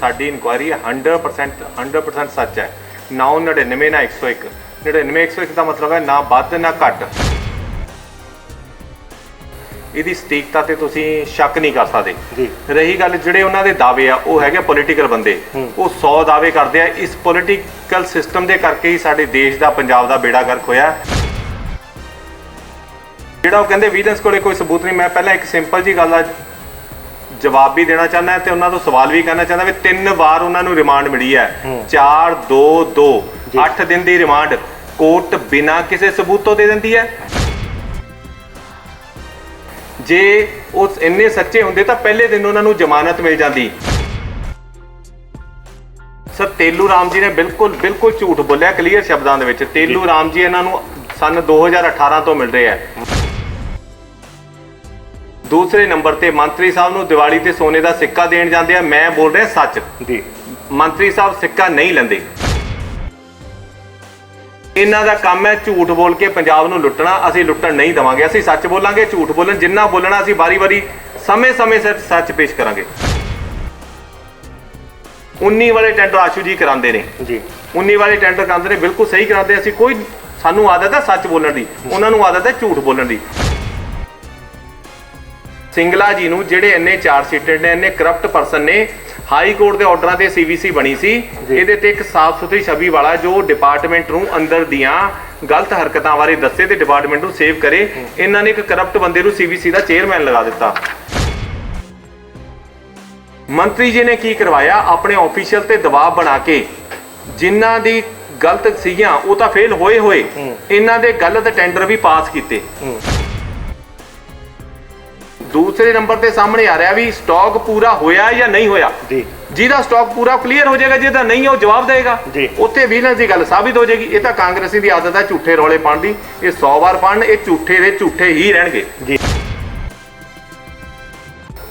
ਸਾਡੀ ਇਨਕੁਆਇਰੀ 100% ਸੱਚ ਹੈ। 999 ਨਾ 101 99 101 ਦਾ ਮਤਲਬ ਹੈ ਨਾ ਵੱਧ ਨਾ ਘੱਟ। ਇਹਦੀ ਸਟੀਕਤਾ ਤੇ ਤੁਸੀਂ ਸ਼ੱਕ ਨਹੀਂ ਕਰ ਸਕਦੇ ਜੀ। ਰਹੀ ਗੱਲ ਜਿਹੜੇ ਉਹਨਾਂ ਦੇ ਦਾਅਵੇ ਆ, ਉਹ ਹੈਗੇ ਪੋਲੀਟੀਕਲ ਬੰਦੇ, ਉਹ 100 ਦਾਅਵੇ ਕਰਦੇ ਆ। ਇਸ ਪੋਲੀਟੀਕਲ ਸਿਸਟਮ ਦੇ ਕਰਕੇ ਹੀ ਸਾਡੇ ਦੇਸ਼ ਦਾ, ਪੰਜਾਬ ਦਾ ਬੇੜਾ ਗਰਕ ਹੋਇਆ। ਜਿਹੜਾ ਉਹ ਕਹਿੰਦੇ ਵਿਜੀਲੈਂਸ ਕੋਲੇ ਕੋਈ ਸਬੂਤ ਨਹੀਂ, ਮੈਂ ਪਹਿਲਾਂ ਇੱਕ ਸਿੰਪਲ ਜੀ ਗੱਲ ਦਾ ਜਵਾਬ ਵੀ ਦੇਣਾ ਚਾਹੁੰਦਾ ਤੇ ਉਹਨਾਂ ਤੋਂ ਸਵਾਲ ਵੀ ਕਰਨਾ ਚਾਹੁੰਦਾ ਵੀ 3 ਵਾਰ ਉਹਨਾਂ ਨੂੰ ਰਿਮਾਂਡ ਮਿਲੀ ਹੈ। 4-2-2 8 ਦਿਨ ਦੀ ਰਿਮਾਂਡ ਕੋਰਟ ਬਿਨਾਂ ਕਿਸੇ ਸਬੂਤ ਤੋਂ ਦੇ ਦਿੰਦੀ ਹੈ। ਜੇ ਉਹ ਇੰਨੇ ਸੱਚੇ ਹੁੰਦੇ ਤਾਂ ਪਹਿਲੇ ਦਿਨ ਉਹਨਾਂ ਨੂੰ ਜ਼ਮਾਨਤ ਮਿਲ ਜਾਂਦੀ। ਸਰ ਤੇਲੂ ਰਾਮ ਜੀ ਨੇ ਬਿਲਕੁਲ ਝੂਠ ਬੋਲਿਆ ਕਲੀਅਰ ਸ਼ਬਦਾਂ ਦੇ ਵਿੱਚ। ਤੇਲੂ ਰਾਮ ਜੀ ਇਹਨਾਂ ਨੂੰ ਸਨ 2018 ਤੋਂ ਮਿਲ ਰਹੇ ਆ। ਦੂਸਰੇ ਨੰਬਰ ਤੇ ਮੰਤਰੀ ਸਾਹਿਬ ਨੂੰ ਦੀਵਾਲੀ ਤੇ ਸੋਨੇ ਦਾ ਸਿੱਕਾ ਦੇਣ ਜਾਂਦੇ ਆ। ਮੈਂ ਬੋਲ ਰਿਹਾ ਸੱਚ ਜੀ, ਮੰਤਰੀ ਸਾਹਿਬ ਸਿੱਕਾ ਨਹੀਂ ਲੈਂਦੇ। ਇਹਨਾਂ ਦਾ ਕੰਮ ਹੈ ਝੂਠ ਬੋਲ ਕੇ ਪੰਜਾਬ ਨੂੰ ਲੁੱਟਣਾ। ਅਸੀਂ ਲੁੱਟਣ ਨਹੀਂ ਦੇਵਾਂਗੇ। ਅਸੀਂ ਸੱਚ ਬੋਲਾਂਗੇ, ਝੂਠ ਬੋਲਣ ਜਿੰਨਾ ਬੋਲਣਾ ਅਸੀਂ ਵਾਰੀ ਸਮੇਂ ਸਿਰ ਸੱਚ ਪੇਸ਼ ਕਰਾਂਗੇ। 19 ਵਾਲੇ ਟੈਂਡਰ ਆਸ਼ੂ ਜੀ ਕਰਾਉਂਦੇ ਨੇ ਜੀ, 19 ਵਾਲੇ ਟੈਂਡਰ ਕਰਾਉਂਦੇ ਨੇ, ਬਿਲਕੁਲ ਸਹੀ ਕਰਾਉਂਦੇ। ਅਸੀਂ ਕੋਈ, ਸਾਨੂੰ ਆਦਤ ਹੈ ਸੱਚ ਬੋਲਣ ਦੀ, ਉਹਨਾਂ ਨੂੰ ਆਦਤ ਹੈ ਝੂਠ ਬੋਲਣ ਦੀ। ਸਿੰਗਲਾ ਜੀ ਨੂੰ ਜਿਹੜੇ ਇੰਨੇ ਚਾਰਜ ਸ਼ੀਟਡ ਨੇ, ਇੰਨੇ ਕਰਪਟ ਪਰਸਨ ਨੇ, ਹਾਈ ਕੋਰਟ ਦੇ ਆਰਡਰਾਂ ਤੇ ਸੀਵੀਸੀ ਬਣੀ ਸੀ। ਇਹਦੇ ਤੇ ਇੱਕ ਸਾਫ਼ ਸੁਥਰੀ ਛਵੀ ਵਾਲਾ ਜੋ ਡਿਪਾਰਟਮੈਂਟ ਨੂੰ ਅੰਦਰ ਦੀਆਂ ਗਲਤ ਹਰਕਤਾਂ ਬਾਰੇ ਦੱਸੇ ਤੇ ਡਿਪਾਰਟਮੈਂਟ ਨੂੰ ਸੇਵ ਕਰੇ। ਇਹਨਾਂ ਨੇ ਇੱਕ ਕਰਪਟ ਬੰਦੇ ਨੂੰ ਸੀਵੀਸੀ ਦਾ ਚੇਅਰਮੈਨ ਲਗਾ ਦਿੱਤਾ। ਮੰਤਰੀ ਜੀ ਨੇ ਕੀ ਕਰਵਾਇਆ? ਆਪਣੇ ਆਫੀਸ਼ੀਅਲ ਤੇ ਦਬਾਅ ਬਣਾ ਕੇ ਜਿਨ੍ਹਾਂ ਦੀ ਗਲਤ ਸੀਗੀਆਂ ਉਹ ਤਾਂ ਫੇਲ ਹੋਏ ਇਹਨਾਂ ਦੇ ਗਲਤ ਟੈਂਡਰ ਵੀ ਪਾਸ ਕੀਤੇ। ਦੂਸਰੇ ਨੰਬਰ ਤੇ ਸਾਹਮਣੇ ਆ ਰਿਹਾ ਵੀ ਸਟਾਕ ਪੂਰਾ ਹੋਇਆ ਜਾਂ ਨਹੀਂ ਹੋਇਆ ਜੀ। ਜਿਹਦਾ ਸਟਾਕ ਪੂਰਾ ਕਲੀਅਰ ਹੋ ਜਾਏਗਾ, ਜਿਹਦਾ ਨਹੀਂ ਉਹ ਜਵਾਬ ਦੇਗਾ। ਉੱਥੇ ਵਿਜੀਲੈਂਸ ਦੀ ਗੱਲ ਸਾਬਿਤ ਹੋ ਜਾਏਗੀ। ਇਹ ਤਾਂ ਕਾਂਗਰਸੀ ਦੀ ਆਦਤ ਹੈ ਝੂਠੇ ਰੌਲੇ ਪਾਉਣ ਦੀ। ਇਹ 100 ਵਾਰ ਪਾਉਣ, ਇਹ ਝੂਠੇ ਦੇ ਝੂਠੇ ਹੀ ਰਹਿਣਗੇ।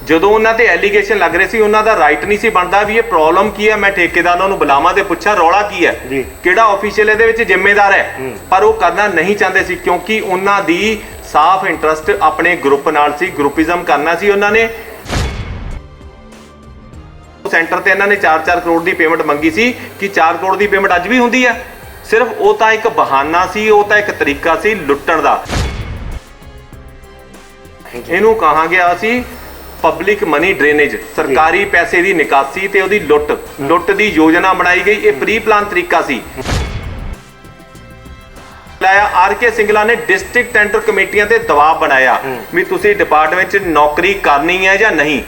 ਜਦੋਂ ਉਹਨਾਂ ਤੇ ਐਲੀਗੇਸ਼ਨ ਲੱਗ ਰਹੇ ਸੀ, ਉਹਨਾਂ ਦਾ ਰਾਈਟ ਨਹੀਂ ਸੀ ਬਣਦਾ ਵੀ ਇਹ ਪ੍ਰੋਬਲਮ ਕੀ ਹੈ, ਮੈਂ ਠੇਕੇਦਾਰਾਂ ਨੂੰ ਬੁਲਾਵਾਂ ਤੇ ਪੁੱਛਾਂ ਰੌਲਾ ਕੀ ਹੈ, ਕਿਹੜਾ ਆਫੀਸ਼ੀਅਲ ਇਹਦੇ ਵਿੱਚ ਜ਼ਿੰਮੇਦਾਰ ਹੈ। ਪਰ ਉਹ ਕਰਨਾ ਨਹੀਂ ਚਾਹੁੰਦੇ ਸੀ ਕਿਉਂਕਿ ਉਹਨਾਂ ਦੀ ਸਾਫ਼ ਇੰਟਰਸਟ ਆਪਣੇ ਗਰੁੱਪ ਨਾਲ ਸੀ। ਗਰੁੱਪਿਜ਼ਮ ਕਰਨਾ ਸੀ ਉਹਨਾਂ ਨੇ। ਸੈਂਟਰ ਤੇ ਇਹਨਾਂ ਨੇ 4-4 ਕਰੋੜ ਦੀ ਪੇਮੈਂਟ ਮੰਗੀ ਸੀ ਕਿ 4 ਕਰੋੜ ਦੀ ਪੇਮੈਂਟ ਅੱਜ ਵੀ ਹੁੰਦੀ ਹੈ। ਸਿਰਫ ਉਹ ਤਾਂ ਇੱਕ ਬਹਾਨਾ ਸੀ, ਉਹ ਤਾਂ ਇੱਕ ਤਰੀਕਾ ਸੀ ਲੁੱਟਣ ਦਾ। ਇਹਨੂੰ ਕਹਾ ਗਿਆ ਸੀ ਪਬਲਿਕ ਮਨੀ ਡਰੇਨੇਜ, ਸਰਕਾਰੀ ਪੈਸੇ ਦੀ ਨਿਕਾਸੀ ਤੇ ਉਹਦੀ ਲੁੱਟ ਦੀ ਯੋਜਨਾ ਬਣਾਈ ਗਈ। ਇਹ ਪ੍ਰੀ ਪਲਾਨ ਤਰੀਕਾ ਸੀ। ਆਰ.ਕੇ. ਸਿੰਗਲਾ ਨੇ ਡਿਸਟ੍ਰਿਕਟ ਟੈਂਡਰ ਕਮੇਟੀਆਂ ਤੇ ਦਬਾਅ ਬਣਾਇਆ ਵੀ ਤੁਸੀਂ ਡਿਪਾਰਟਮੈਂਟ 'ਚ ਨੌਕਰੀ ਕਰਨੀ ਹੈ ਜਾਂ ਨਹੀਂ।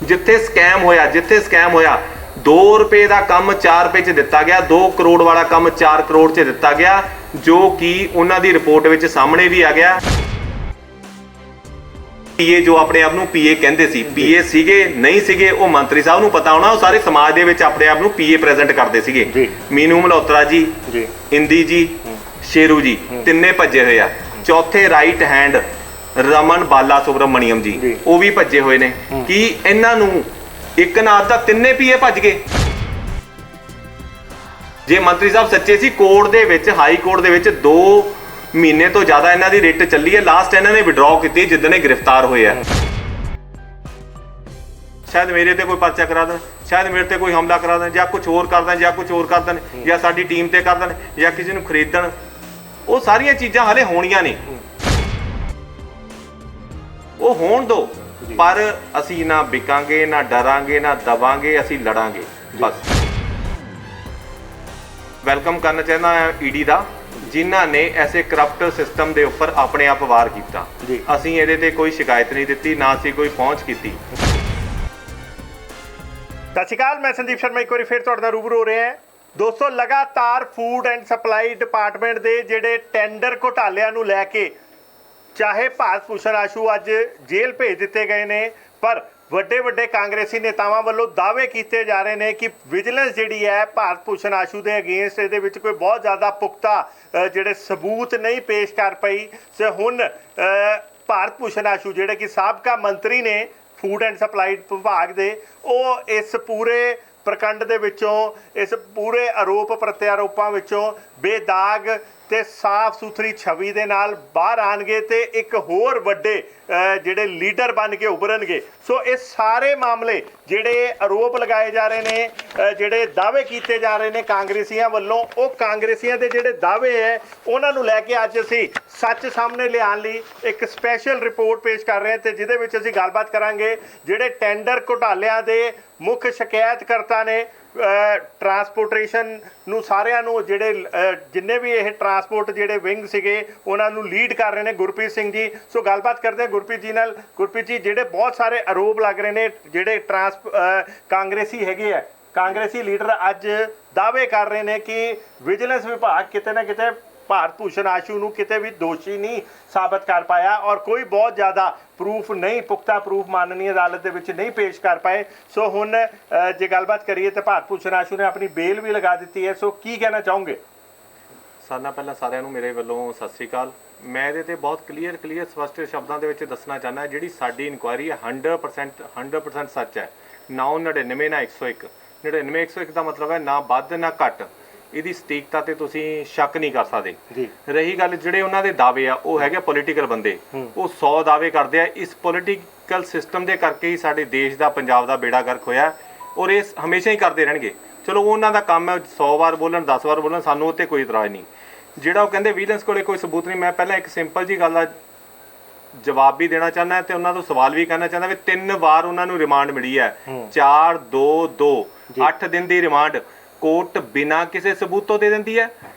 ਜਿੱਥੇ ਸਕੈਮ ਹੋਇਆ 2 ਰੁਪਏ ਦਾ ਕੰਮ 4 ਰੁਪਏ 'ਚ ਦਿੱਤਾ ਗਿਆ, 2 ਕਰੋੜ ਵਾਲਾ ਕੰਮ 4 ਕਰੋੜ 'ਚ ਦਿੱਤਾ ਗਿਆ, ਜੋ ਕਿ ਉਹਨਾਂ ਦੀ ਰਿਪੋਰਟ ਵਿੱਚ ਸਾਹਮਣੇ ਵੀ ਆ ਗਿਆ। ਪੀਏ ਜੋ ਆਪਣੇ ਆਪ ਨੂੰ ਪੀਏ ਕਹਿੰਦੇ ਸੀ, ਪੀਏ ਸੀਗੇ ਨਹੀਂ ਸੀਗੇ ਉਹ ਮੰਤਰੀ ਸਾਹਿਬ ਨੂੰ ਪਤਾ ਹੋਣਾ। ਉਹ ਸਾਰੇ ਸਮਾਜ ਦੇ ਵਿੱਚ ਆਪਣੇ ਆਪ ਨੂੰ ਪੀਏ ਪ੍ਰੈਜ਼ੈਂਟ ਕਰਦੇ ਸੀਗੇ। ਮੀਨੂ ਮਲਹੋਤਰਾ ਜੀ, ਇੰਦੀ ਜੀ, ਸ਼ੇਰੂ ਜੀ, ਤਿੰਨੇ ਭੱਜੇ ਹੋਏ ਆ। ਚੌਥੇ ਰਾਈਟ ਹੈਂਡ ਰਮਨ ਬਾਲਾ ਸੁਬਰਮਣੀਅਮ ਜੀ, ਉਹ ਵੀ ਭੱਜੇ ਹੋਏ ਨੇ। ਕਿ ਇਹਨਾਂ ਨੂੰ ਇੱਕ ਨਾਲ ਤਾਂ ਤਿੰਨੇ ਪੀਏ ਭੱਜ ਗਏ। ਜੇ ਮੰਤਰੀ ਸਾਹਿਬ ਸੱਚੇ ਸੀ, ਕੋਰਟ ਦੇ ਵਿੱਚ, ਹਾਈ ਕੋਰਟ ਦੇ ਵਿੱਚ 2 ਮਹੀਨੇ ਤੋਂ ਜ਼ਿਆਦਾ ਇਹਨਾਂ ਦੀ ਰਿਟ ਚੱਲੀ ਹੈ। ਲਾਸਟ ਇਹਨਾਂ ਨੇ ਵਿਡਰਾਅ ਕੀਤੀ ਜਿੱਦਣ ਇਹ ਗ੍ਰਿਫਤਾਰ ਹੋਏ ਆ। ਸ਼ਾਇਦ ਮੇਰੇ ਤੇ ਕੋਈ ਪਰਚਾ ਕਰਾ ਦੇਣ, ਸ਼ਾਇਦ ਮੇਰੇ ਤੇ ਕੋਈ ਹਮਲਾ ਕਰਾ ਦੇਣ, ਜਾਂ ਕੁਝ ਹੋਰ ਕਰ ਦੇਣ, ਜਾਂ ਸਾਡੀ ਟੀਮ ਤੇ ਕਰ ਦੇਣ, ਜਾਂ ਕਿਸੇ ਨੂੰ ਖਰੀਦਣ। ਉਹ ਸਾਰੀਆਂ ਚੀਜ਼ਾਂ ਹਲੇ ਹੋਣੀਆਂ ਨੇ, ਉਹ ਹੋਣ ਦੋ। ਪਰ ਅਸੀਂ ਨਾ ਵਿਕਾਂਗੇ, ਨਾ ਡਰਾਂਗੇ, ਨਾ ਦਬਾਂਗੇ, ਅਸੀਂ ਲੜਾਂਗੇ ਬਸ। ਵੈਲਕਮ ਕਰਨਾ ਚਾਹੁੰਦਾ ਹਾਂ ਈਡੀ ਦਾ, ਜਿਨ੍ਹਾਂ ਨੇ ਐਸੇ ਕਰਪਟ ਸਿਸਟਮ ਦੇ ਉੱਪਰ ਆਪਣੇ ਆਪ ਵਾਰ ਕੀਤਾ। ਅਸੀਂ ਇਹਦੇ ਤੇ ਕੋਈ ਸ਼ਿਕਾਇਤ ਨਹੀਂ ਦਿੱਤੀ, ਨਾ ਅਸੀਂ ਕੋਈ ਪਹੁੰਚ ਕੀਤੀ। ਸਤਿ ਸ਼੍ਰੀ ਅਕਾਲ, ਮੈਂ ਸੰਦੀਪ ਸ਼ਰਮਾ ਇੱਕ ਵਾਰੀ ਫਿਰ ਤੁਹਾਡੇ ਨਾਲ ਰੂਬਰੂ ਹੋ ਰਿਹਾ ਹਾਂ। ਦੋਸਤੋ, ਲਗਾਤਾਰ ਫੂਡ ਐਂਡ ਸਪਲਾਈ ਡਿਪਾਰਟਮੈਂਟ ਦੇ ਜਿਹੜੇ ਟੈਂਡਰ ਘੁਟਾਲਿਆਂ ਨੂੰ ਲੈ ਕੇ ਚਾਹੇ ਭਾਰਤ ਭੂਸ਼ਣ ਆਸ਼ੂ ਅੱਜ ਜੇਲ੍ਹ ਭੇਜ ਦਿੱਤੇ ਗਏ ਨੇ, ਪਰ ਵੱਡੇ ਕਾਂਗਰਸੀ ਨੇਤਾਵਾਂ ਵੱਲੋਂ ਦਾਅਵੇ ਕੀਤੇ ਜਾ ਰਹੇ ਨੇ ਕਿ ਵਿਜੀਲੈਂਸ ਜਿਹੜੀ ਹੈ ਭਾਰਤ ਭੂਸ਼ਣ ਆਸ਼ੂ ਦੇ ਅਗੇਂਸਟ ਇਹਦੇ ਵਿੱਚ ਕੋਈ ਬਹੁਤ ਜ਼ਿਆਦਾ ਪੁਖਤਾ ਜਿਹੜੇ ਸਬੂਤ ਨਹੀਂ ਪੇਸ਼ ਕਰ ਪਈ। ਤੇ ਹੁਣ ਭਾਰਤ ਭੂਸ਼ਣ ਆਸ਼ੂ ਜਿਹੜੇ ਕਿ ਸਾਬਕਾ ਮੰਤਰੀ ਨੇ ਫੂਡ ਐਂਡ ਸਪਲਾਈ ਵਿਭਾਗ ਦੇ, ਉਹ ਇਸ ਪੂਰੇ ਪ੍ਰਕੰਡ ਦੇ ਵਿੱਚੋਂ, ਇਸ ਪੂਰੇ ਆਰੋਪ ਪ੍ਰਤਿਆਰੋਪਾਂ ਵਿੱਚੋਂ ਬੇਦਾਗ ਤੇ ਸਾਫ਼ ਸੁਥਰੀ ਛਵੀ ਦੇ ਨਾਲ ਬਾਹਰ ਆਣਗੇ ਤੇ ਇੱਕ ਹੋਰ ਵੱਡੇ ਜਿਹੜੇ ਲੀਡਰ ਬਣ ਕੇ ਉਭਰਨਗੇ। ਸੋ ਇਹ ਸਾਰੇ ਮਾਮਲੇ ਜਿਹੜੇ ਆਰੋਪ ਲਗਾਏ ਜਾ ਰਹੇ ਨੇ, ਜਿਹੜੇ ਦਾਅਵੇ ਕੀਤੇ ਜਾ ਰਹੇ ਨੇ ਕਾਂਗਰਸੀਆਂ ਵੱਲੋਂ, ਉਹ ਕਾਂਗਰਸੀਆਂ ਦੇ ਜਿਹੜੇ ਦਾਅਵੇ ਹੈ ਉਹਨਾਂ ਨੂੰ ਲੈ ਕੇ ਅੱਜ ਅਸੀਂ ਸੱਚ ਸਾਹਮਣੇ ਲਿਆਉਣ ਲਈ ਇੱਕ ਸਪੈਸ਼ਲ ਰਿਪੋਰਟ ਪੇਸ਼ ਕਰ ਰਹੇ ਹਾਂ ਤੇ ਜਿਹਦੇ ਵਿੱਚ ਅਸੀਂ ਗੱਲਬਾਤ ਕਰਾਂਗੇ ਜਿਹੜੇ ਟੈਂਡਰ ਘੁਟਾਲਿਆਂ ਦੇ ਮੁੱਖ ਸ਼ਿਕਾਇਤਕਰਤਾ ਨੇ। ਟਰਾਂਸਪੋਰਟੇਸ਼ਨ ਨੂੰ ਸਾਰਿਆਂ ਨੂੰ ਜਿਹੜੇ ਜਿੰਨੇ ਵੀ ਇਹ ਟਰਾਂਸਪੋਰਟ ਜਿਹੜੇ ਵਿੰਗ ਸੀਗੇ ਉਹਨਾਂ ਨੂੰ ਲੀਡ ਕਰ ਰਹੇ ਨੇ ਗੁਰਪ੍ਰੀਤ ਸਿੰਘ ਜੀ। ਸੋ ਗੱਲਬਾਤ ਕਰਦੇ ਹਾਂ ਗੁਰਪ੍ਰੀਤ ਜੀ ਨਾਲ। ਗੁਰਪ੍ਰੀਤ ਜੀ, ਜਿਹੜੇ ਬਹੁਤ ਸਾਰੇ ਆਰੋਪ ਲੱਗ ਰਹੇ ਨੇ, ਜਿਹੜੇ ਕਾਂਗਰਸੀ ਹੈਗੇ ਆ, ਕਾਂਗਰਸੀ ਲੀਡਰ ਅੱਜ ਦਾਅਵੇ ਕਰ ਰਹੇ ਨੇ ਕਿ ਵਿਜੀਲੈਂਸ ਵਿਭਾਗ ਕਿਤੇ ਨਾ ਕਿਤੇ ਭਾਰਤ ਭੂਸ਼ਣ ਆਸ਼ੂ ਨੂੰ ਕਿਤੇ ਵੀ ਦੋਸ਼ੀ ਨਹੀਂ ਸਾਬਤ ਕਰ ਪਾਇਆ ਔਰ ਕੋਈ ਬਹੁਤ ਜ਼ਿਆਦਾ ਪ੍ਰੂਫ ਨਹੀਂ, ਪੁਖਤਾ ਪ੍ਰੂਫ ਮਾਨਨੀ ਅਦਾਲਤ ਦੇ ਵਿੱਚ ਨਹੀਂ ਪੇਸ਼ ਕਰ ਪਾਏ। ਸੋ ਹੁਣ ਜੇ ਗੱਲਬਾਤ ਕਰੀਏ ਤਾਂ ਭਾਰਤ ਭੂਸ਼ਣ ਆਸ਼ੂ ਨੇ ਆਪਣੀ ਬੇਲ ਵੀ ਲਗਾ ਦਿੱਤੀ ਹੈ। ਸੋ ਕੀ ਕਹਿਣਾ ਚਾਹੋਗੇ? ਸਾਰਿਆਂ ਪਹਿਲਾਂ ਸਾਰਿਆਂ ਨੂੰ ਮੇਰੇ ਵੱਲੋਂ ਸਤਿ ਸ੍ਰੀ ਅਕਾਲ। ਮੈਂ ਇਹਦੇ ਤੇ ਬਹੁਤ ਕਲੀਅਰ ਸਪਸ਼ਟ ਸ਼ਬਦਾਂ ਦੇ ਵਿੱਚ ਦੱਸਣਾ ਚਾਹੁੰਦਾ ਜਿਹੜੀ ਸਾਡੀ ਇਨਕੁਆਇਰੀ 100% ਸੱਚ ਹੈ। ਨਾ 99 ਨਾ 101। 99 101 ਦਾ ਮਤਲਬ ਹੈ ਨਾ ਵੱਧ ਨਾ ਘੱਟ। ਇਹਦੀ ਸਟੀਕਤਾ ਤੇ ਤੁਸੀਂ ਸ਼ੱਕ ਨਹੀਂ ਕਰ ਸਕਦੇ ਜੀ। ਰਹੀ ਗੱਲ ਜਿਹੜੇ ਉਹਨਾਂ ਦੇ ਦਾਅਵੇ ਆ, ਉਹ ਹੈਗੇ ਪੋਲੀਟੀਕਲ ਬੰਦੇ, ਉਹ 100 ਦਾਅਵੇ ਕਰਦੇ ਆ। ਇਸ ਪੋਲੀਟੀਕਲ ਸਿਸਟਮ ਦੇ ਕਰਕੇ ਹੀ ਸਾਡੇ ਦੇਸ਼ ਦਾ, ਪੰਜਾਬ ਦਾ ਬੇੜਾ ਗਰਕ ਹੋਇਆ ਔਰ ਇਹ ਹਮੇਸ਼ਾ ਹੀ ਕਰਦੇ ਰਹਿਣਗੇ। ਚਲੋ ਉਹਨਾਂ ਦਾ ਕੰਮ ਹੈ 100 ਵਾਰ ਬੋਲਣ, 10 ਵਾਰ ਬੋਲਣ, ਸਾਨੂੰ ਉੱਤੇ ਕੋਈ ਇਤਰਾਜ਼ ਨਹੀਂ। ਜਿਹੜਾ ਉਹ ਕਹਿੰਦੇ ਵਿਜੀਲੈਂਸ ਕੋਲੇ ਕੋਈ ਸਬੂਤ ਨਹੀਂ, ਮੈਂ ਪਹਿਲਾਂ ਇੱਕ ਸਿੰਪਲ ਜੀ ਗੱਲ ਦਾ ਜਵਾਬ ਵੀ ਦੇਣਾ ਚਾਹੁੰਦਾ ਤੇ ਉਹਨਾਂ ਤੋਂ ਸਵਾਲ ਵੀ ਕਰਨਾ ਚਾਹੁੰਦਾ ਵੀ 3 ਵਾਰ ਉਹਨਾਂ ਨੂੰ ਰਿਮਾਂਡ ਮਿਲੀ ਹੈ। 4 2 2 8 ਦਿਨ ਦੀ ਰਿਮਾਂਡ ਕੋਰਟ ਬਿਨਾਂ ਕਿਸੇ ਸਬੂਤ ਤੋਂ ਦੇ ਦਿੰਦੀ ਹੈ।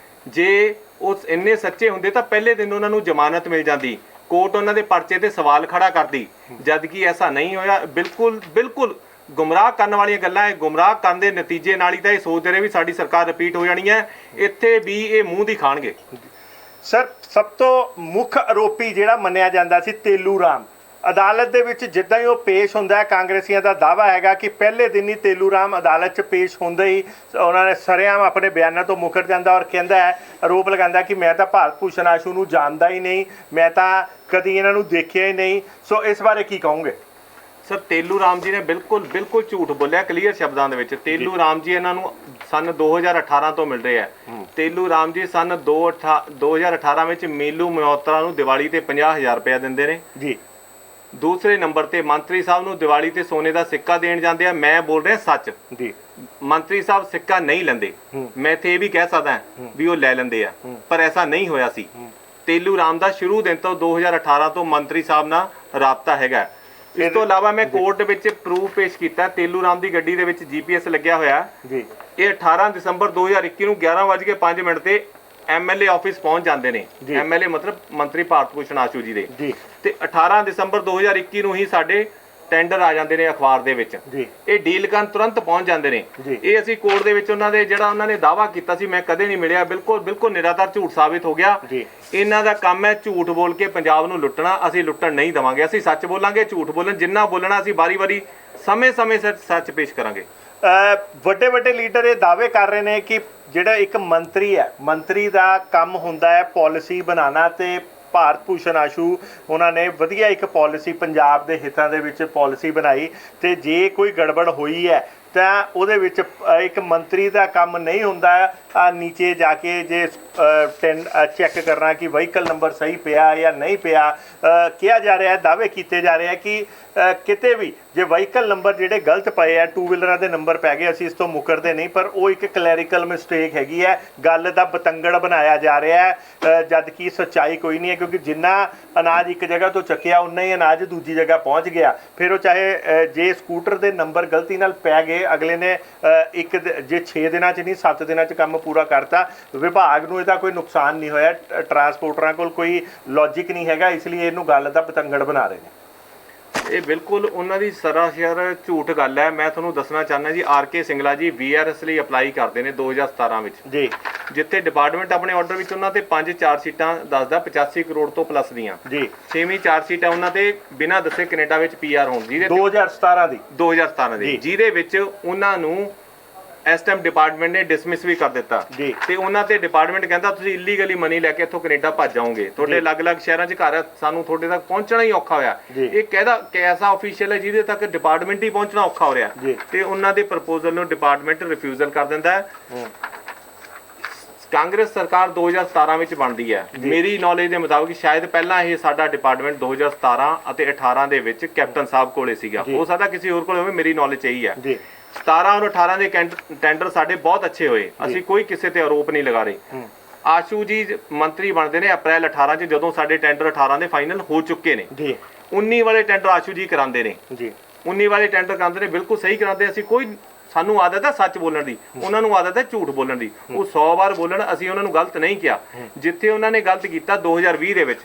ਜੇ ਉਹ ਇੰਨੇ ਸੱਚੇ ਹੁੰਦੇ ਤਾਂ ਪਹਿਲੇ ਦਿਨ ਉਹਨਾਂ ਨੂੰ ਜ਼ਮਾਨਤ ਮਿਲ ਜਾਂਦੀ, ਕੋਰਟ ਉਹਨਾਂ ਦੇ ਪਰਚੇ ਤੇ ਸਵਾਲ ਖੜਾ ਕਰਦੀ। ਜਦ ਕਿ ਐਸਾ ਨਹੀਂ ਹੋਇਆ। ਬਿਲਕੁਲ ਗੁੰਮਰਾਹ ਕਰਨ ਵਾਲੀਆਂ ਗੱਲਾਂ ਹੈ। ਗੁੰਮਰਾਹ ਕਰਨ ਦੇ ਨਤੀਜੇ ਨਾਲ ਹੀ ਤਾਂ ਇਹ ਸੋਚਦੇ ਰਹੇ ਵੀ ਸਾਡੀ ਸਰਕਾਰ ਰਿਪੀਟ ਹੋ ਜਾਣੀ ਹੈ। ਇੱਥੇ ਵੀ ਇਹ ਮੂੰਹ ਦੀ ਖਾਣਗੇ। ਸਰ, ਸਭ ਤੋਂ ਮੁੱਖ ਆਰੋਪੀ ਜਿਹੜਾ ਮੰਨਿਆ ਜਾਂਦਾ ਸੀ ਤੇਲੂ ਰਾਮ, ਅਦਾਲਤ ਦੇ ਵਿੱਚ ਜਿੱਦਾਂ ਹੀ ਉਹ ਪੇਸ਼ ਹੁੰਦਾ ਹੈ, ਕਾਂਗਰਸੀਆਂ ਦਾ ਦਾਅਵਾ ਹੈਗਾ ਕਿ ਪਹਿਲੇ ਦਿਨ ਹੀ ਤੇਲੂ ਰਾਮ ਅਦਾਲਤ 'ਚ ਪੇਸ਼ ਹੁੰਦੇ ਹੀ ਉਹਨਾਂ ਨੇ ਸਰੇਆਮ ਆਪਣੇ ਬਿਆਨਾਂ ਤੋਂ ਮੁੱਕਰ ਜਾਂਦਾ ਔਰ ਕਹਿੰਦਾ ਹੈ, ਆਰੋਪ ਲਗਾਉਂਦਾ ਕਿ ਮੈਂ ਤਾਂ ਭਾਰਤ ਭੂਸ਼ਣ ਆਸ਼ੂ ਨੂੰ ਜਾਣਦਾ ਹੀ ਨਹੀਂ, ਮੈਂ ਤਾਂ ਕਦੀ ਇਹਨਾਂ ਨੂੰ ਦੇਖਿਆ ਹੀ ਨਹੀਂ। ਸੋ ਇਸ ਬਾਰੇ ਕੀ ਕਹੋਗੇ? ਸਰ, ਤੇਲੂ ਰਾਮ ਜੀ ਨੇ ਬਿਲਕੁਲ ਝੂਠ ਬੋਲਿਆ ਕਲੀਅਰ ਸ਼ਬਦਾਂ ਦੇ ਵਿੱਚ। ਤੇਲੂ ਰਾਮ ਜੀ ਇਹਨਾਂ ਨੂੰ ਸਨ 2018 ਤੋਂ ਮਿਲ ਰਹੇ ਆ। ਤੇਲੂ ਰਾਮ ਜੀ ਸਨ 2018 ਵਿੱਚ ਮੀਲੂ ਮਲਹੋਤਰਾ ਨੂੰ ਦੀਵਾਲੀ ਤੇ 50,000 ਰੁਪਇਆ ਦਿੰਦੇ ਨੇ ਜੀ। ਦੂਸਰੇ ਨੰਬਰ ਤੇ ਮੰਤਰੀ ਸਾਹਿਬ ਨੂੰ ਦੀਵਾਲੀ ਤੇ ਸੋਨੇ ਦਾ ਸਿੱਕਾ ਦੇਣ ਜਾਂਦੇ ਆ। ਮੈਂ ਬੋਲ ਰਿਹਾ ਸੱਚ ਜੀ, ਮੰਤਰੀ ਸਾਹਿਬ ਸਿੱਕਾ ਨਹੀਂ ਲੈਂਦੇ। ਮੈਂ ਇੱਥੇ ਇਹ ਵੀ ਕਹਿ ਸਕਦਾ ਵੀ ਉਹ ਲੈ ਲੈਂਦੇ ਆ, ਪਰ ਐਸਾ ਨਹੀਂ ਹੋਇਆ ਸੀ। ਤੇਲੂ ਰਾਮ ਦਾ ਸ਼ੁਰੂ ਦਿਨ ਤੋਂ 2018 ਤੋਂ ਮੰਤਰੀ ਸਾਹਿਬ ਨਾਲ ਰਾਬਤਾ ਹੈਗਾ। ਇਸ ਤੋਂ ਇਲਾਵਾ ਮੈਂ ਕੋਰਟ ਵਿੱਚ ਪ੍ਰੂਫ ਪੇਸ਼ ਕੀਤਾ, ਤੇਲੂ ਰਾਮ ਦੀ ਗੱਡੀ ਦੇ ਵਿੱਚ GPS ਲੱਗਿਆ ਹੋਇਆ ਜੀ। ਇਹ 18 ਦਸੰਬਰ 2021 ਨੂੰ 11:05 ਤੇ MLA ਆਫਿਸ ਪਹੁੰਚ ਜਾਂਦੇ ਨੇ। MLA ਮਤਲਬ ਮੰਤਰੀ ਭਾਰਤ ਭੂਸ਼ਣ ਆਸ਼ੂ ਜੀ ਦੇ। ਤੇ 18 ਦਸੰਬਰ 2021 ਨੂੰ ਹੀ ਸਾਡੇ ਟੈਂਡਰ ਆ ਜਾਂਦੇ ਨੇ ਅਖਬਾਰ ਦੇ ਵਿੱਚ। ਇਹ ਡੀਲ ਕਰਨ ਤੁਰੰਤ ਪਹੁੰਚ ਜਾਂਦੇ ਨੇ। ਇਹ ਅਸੀਂ ਕੋਰਟ ਦੇ ਵਿੱਚ ਉਹਨਾਂ ਦੇ ਜਿਹੜਾ ਉਹਨਾਂ ਨੇ ਦਾਅਵਾ ਕੀਤਾ ਸੀ ਮੈਂ ਕਦੇ ਨਹੀਂ ਮਿਲਿਆ, ਬਿਲਕੁਲ ਨਿਰਾਧਾਰ ਝੂਠ ਸਾਬਿਤ ਹੋ ਗਿਆ। ਇਹਨਾਂ ਦਾ ਕੰਮ ਹੈ ਝੂਠ ਬੋਲ ਕੇ ਪੰਜਾਬ ਨੂੰ ਲੁੱਟਣਾ। ਅਸੀਂ ਲੁੱਟਣ ਨਹੀਂ ਦੇਵਾਂਗੇ। ਅਸੀਂ ਸੱਚ ਬੋਲਾਂਗੇ, ਝੂਠ ਬੋਲਣ ਜਿੰਨਾ ਬੋਲਣਾ ਅਸੀਂ ਵਾਰੀ-ਵਾਰੀ ਸਮੇਂ-ਸਮੇਂ ਸਿਰ ਸੱਚ ਪੇਸ਼ ਕਰਾਂਗੇ। ਵੱਡੇ ਲੀਡਰ ਇਹ ਦਾਅਵੇ ਕਰ ਰਹੇ ਨੇ ਕਿ ਜਿਹੜਾ ਇੱਕ ਮੰਤਰੀ ਹੈ, ਮੰਤਰੀ ਦਾ ਕੰਮ ਹੁੰਦਾ ਹੈ ਪਾਲਿਸੀ ਬਣਾਉਣਾ ਤੇ ਭਾਰਤ ਭੂਸ਼ਣ ਆਸ਼ੂ ਉਹਨਾਂ ਨੇ ਵਧੀਆ ਇੱਕ ਪਾਲਿਸੀ ਪੰਜਾਬ ਦੇ ਹਿੱਤਾਂ ਦੇ ਵਿੱਚ ਪਾਲਿਸੀ ਬਣਾਈ ਤੇ ਜੇ ਕੋਈ ਗੜਬੜ ਹੋਈ ਹੈ ਤਾਂ ਉਹਦੇ ਵਿੱਚ ਇੱਕ ਮੰਤਰੀ ਦਾ ਕੰਮ ਨਹੀਂ ਹੁੰਦਾ ਨੀਚੇ ਜਾ ਕੇ ਜੇ ਚੈੱਕ ਕਰਨਾ ਕਿ ਵਹੀਕਲ ਨੰਬਰ ਸਹੀ ਪਿਆ ਜਾਂ ਨਹੀਂ ਪਿਆ। ਕਿਹਾ ਜਾ ਰਿਹਾ, ਦਾਅਵੇ ਕੀਤੇ ਜਾ ਰਹੇ ਆ ਕਿ ਕਿਤੇ ਵੀ ਜੇ ਵਹੀਕਲ ਨੰਬਰ ਜਿਹੜੇ ਗਲਤ ਪਏ ਆ, 2 ਵੀਲਰਾਂ ਦੇ ਨੰਬਰ ਪੈ ਗਏ, ਅਸੀਂ ਇਸ ਤੋਂ ਮੁਕਰਦੇ ਨਹੀਂ, ਪਰ ਉਹ ਇੱਕ ਕਲੈਰੀਕਲ ਮਿਸਟੇਕ ਹੈਗੀ ਹੈ। ਗੱਲ ਦਾ ਬਤੰਗੜ ਬਣਾਇਆ ਜਾ ਰਿਹਾ ਹੈ ਜਦ ਕਿ ਸੱਚਾਈ ਕੋਈ ਨਹੀਂ ਹੈ, ਕਿਉਂਕਿ ਜਿੰਨਾ ਅਨਾਜ ਇੱਕ ਜਗ੍ਹਾ ਤੋਂ ਚੱਕਿਆ ਉਨਾ ਹੀ ਅਨਾਜ ਦੂਜੀ ਜਗ੍ਹਾ ਪਹੁੰਚ ਗਿਆ। ਫਿਰ ਉਹ ਚਾਹੇ ਜੇ ਸਕੂਟਰ ਦੇ ਨੰਬਰ ਗਲਤੀ ਨਾਲ ਪੈ ਗਏ, ਅਗਲੇ ਨੇ ਜੇ 6 ਦਿਨਾਂ 'ਚ ਨਹੀਂ 7 ਦਿਨਾਂ 'ਚ ਕੰਮ ਪੂਰਾ ਕਰਤਾ, ਵਿਭਾਗ ਨੂੰ ਇਹਦਾ ਕੋਈ ਨੁਕਸਾਨ ਨਹੀਂ ਹੋਇਆ। ਟਰਾਂਸਪੋਰਟਰਾਂ ਕੋਲ ਕੋਈ ਲੌਜਿਕ ਨਹੀਂ ਹੈਗਾ, ਇਸ ਲਈ ਇਹਨੂੰ ਗੱਲ ਦਾ ਪਤੰਗੜ ਬਣਾ ਰਹੇ ਨੇ। ਇਹ ਬਿਲਕੁਲ ਉਹਨਾਂ ਦੀ ਸਰਾਸਰ ਝੂਠ ਗੱਲ ਹੈ। ਮੈਂ ਤੁਹਾਨੂੰ ਦੱਸਣਾ ਚਾਹੁੰਦਾ ਜੀ, RK ਸਿੰਗਲਾ ਜੀ VRS ਲਈ ਅਪਲਾਈ ਕਰਦੇ ਨੇ 2017 ਵਿੱਚ ਜੀ, ਜਿੱਥੇ ਡਿਪਾਰਟਮੈਂਟ ਆਪਣੇ ਆਰਡਰ ਵਿੱਚ ਉਹਨਾਂ ਤੇ 5 ਚਾਰ ਸੀਟਾਂ ਦੱਸਦਾ 85 ਕਰੋੜ ਤੋਂ ਪਲੱਸ ਦੀਆਂ ਜੀ। 6ਵੀਂ 4 ਸੀਟਾਂ ਉਹਨਾਂ ਤੇ ਬਿਨਾਂ ਦੱਸੇ ਕੈਨੇਡਾ ਵਿੱਚ PR ਹੋਣ ਜਿਹਦੇ 2017 ਦੀ ਜਿਹਦੇ ਵਿੱਚ ਉਹਨਾਂ ਨੂੰ ਇਸ ਟਾਈਮ ਡਿਪਾਰਟਮੈਂਟ ਨੇ ਡਿਸਮਿਸ ਵੀ ਕਰ ਦਿੱਤਾ ਤੇ ਉਹਨਾਂ ਤੇ ਡਿਪਾਰਟਮੈਂਟ ਕਹਿੰਦਾ ਤੁਸੀਂ ਇਲੀਗਲੀ ਮਨੀ ਲੈ ਕੇ ਇੱਥੋਂ ਕੈਨੇਡਾ ਭੱਜ ਜਾਓਗੇ, ਤੁਹਾਡੇ ਅਲੱਗ-ਅਲੱਗ ਸ਼ਹਿਰਾਂ 'ਚ ਘਰ, ਸਾਨੂੰ ਤੁਹਾਡੇ ਤੱਕ ਪਹੁੰਚਣਾ ਹੀ ਔਖਾ ਹੋਇਆ। ਇਹ ਕਹਿੰਦਾ ਐਸਾ ਅਫੀਸ਼ੀਅਲ ਹੈ ਜਿਹਦੇ ਤੱਕ ਡਿਪਾਰਟਮੈਂਟ ਹੀ ਪਹੁੰਚਣਾ ਔਖਾ ਹੋ ਰਿਹਾ ਤੇ ਉਹਨਾਂ ਦੇ ਪ੍ਰਪੋਜ਼ਲ ਨੂੰ ਡਿਪਾਰਟਮੈਂਟ ਰਿਫਿਊਜ਼ਲ ਕਰ ਦਿੰਦਾ ਹੈ। ਕਾਂਗਰਸ ਸਰਕਾਰ 2017 ਵਿੱਚ ਬਣਦੀ ਹੈ। ਮੇਰੀ ਨੌਲੇਜ ਦੇ ਮੁਤਾਬਕ ਸ਼ਾਇਦ ਪਹਿਲਾਂ ਇਹ ਸਾਡਾ ਡਿਪਾਰਟਮੈਂਟ 2017 ਅਤੇ 18 ਦੇ ਵਿੱਚ ਕੈਪਟਨ ਸਾਹਿਬ ਕੋਲੇ ਸੀਗਾ, ਹੋ ਸਕਦਾ ਕਿਸੇ ਹੋਰ ਕੋਲੇ ਹੋਵੇ, ਮੇਰੀ ਨੌਲੇਜ ਇਹੀ ਹੈ। 17 ਔਰ 18 ਦੇ ਟੈਂਡਰ ਸਾਡੇ ਬਹੁਤ ਅੱਛੇ ਹੋਏ, ਅਸੀਂ ਕੋਈ ਕਿਸੇ ਤੇ ਆਰੋਪ ਨਹੀਂ ਲਗਾ ਰਹੇ। ਆਸ਼ੂ ਜੀ ਮੰਤਰੀ ਬਣਦੇ ਨੇ ਅਪ੍ਰੈਲ 18 ਚ, ਜਦੋਂ ਸਾਡੇ ਟੈਂਡਰ 18 ਦੇ ਫਾਈਨਲ ਹੋ ਚੁੱਕੇ ਨੇ। 19 ਵਾਲੇ ਟੈਂਡਰ ਆਸ਼ੂ ਜੀ ਕਰਾਉਂਦੇ ਨੇ। 19 ਵਾਲੇ ਟੈਂਡਰ ਕਰਾਉਂਦੇ ਨੇ, ਬਿਲਕੁਲ ਸਹੀ ਕਰਾਉਂਦੇ। ਅਸੀਂ ਕੋਈ, ਸਾਨੂੰ ਆਦਤ ਹੈ ਸੱਚ ਬੋਲਣ ਦੀ, ਉਹਨਾਂ ਨੂੰ ਆਦਤ ਹੈ ਝੂਠ ਬੋਲਣ ਦੀ। ਉਹ 100 ਵਾਰ ਬੋਲਣ, ਅਸੀਂ ਉਹਨਾਂ ਨੂੰ ਗਲਤ ਨਹੀਂ ਕਿਹਾ। ਜਿੱਥੇ ਉਹਨਾਂ ਨੇ ਗਲਤ ਕੀਤਾ 2020 ਦੇ ਵਿੱਚ,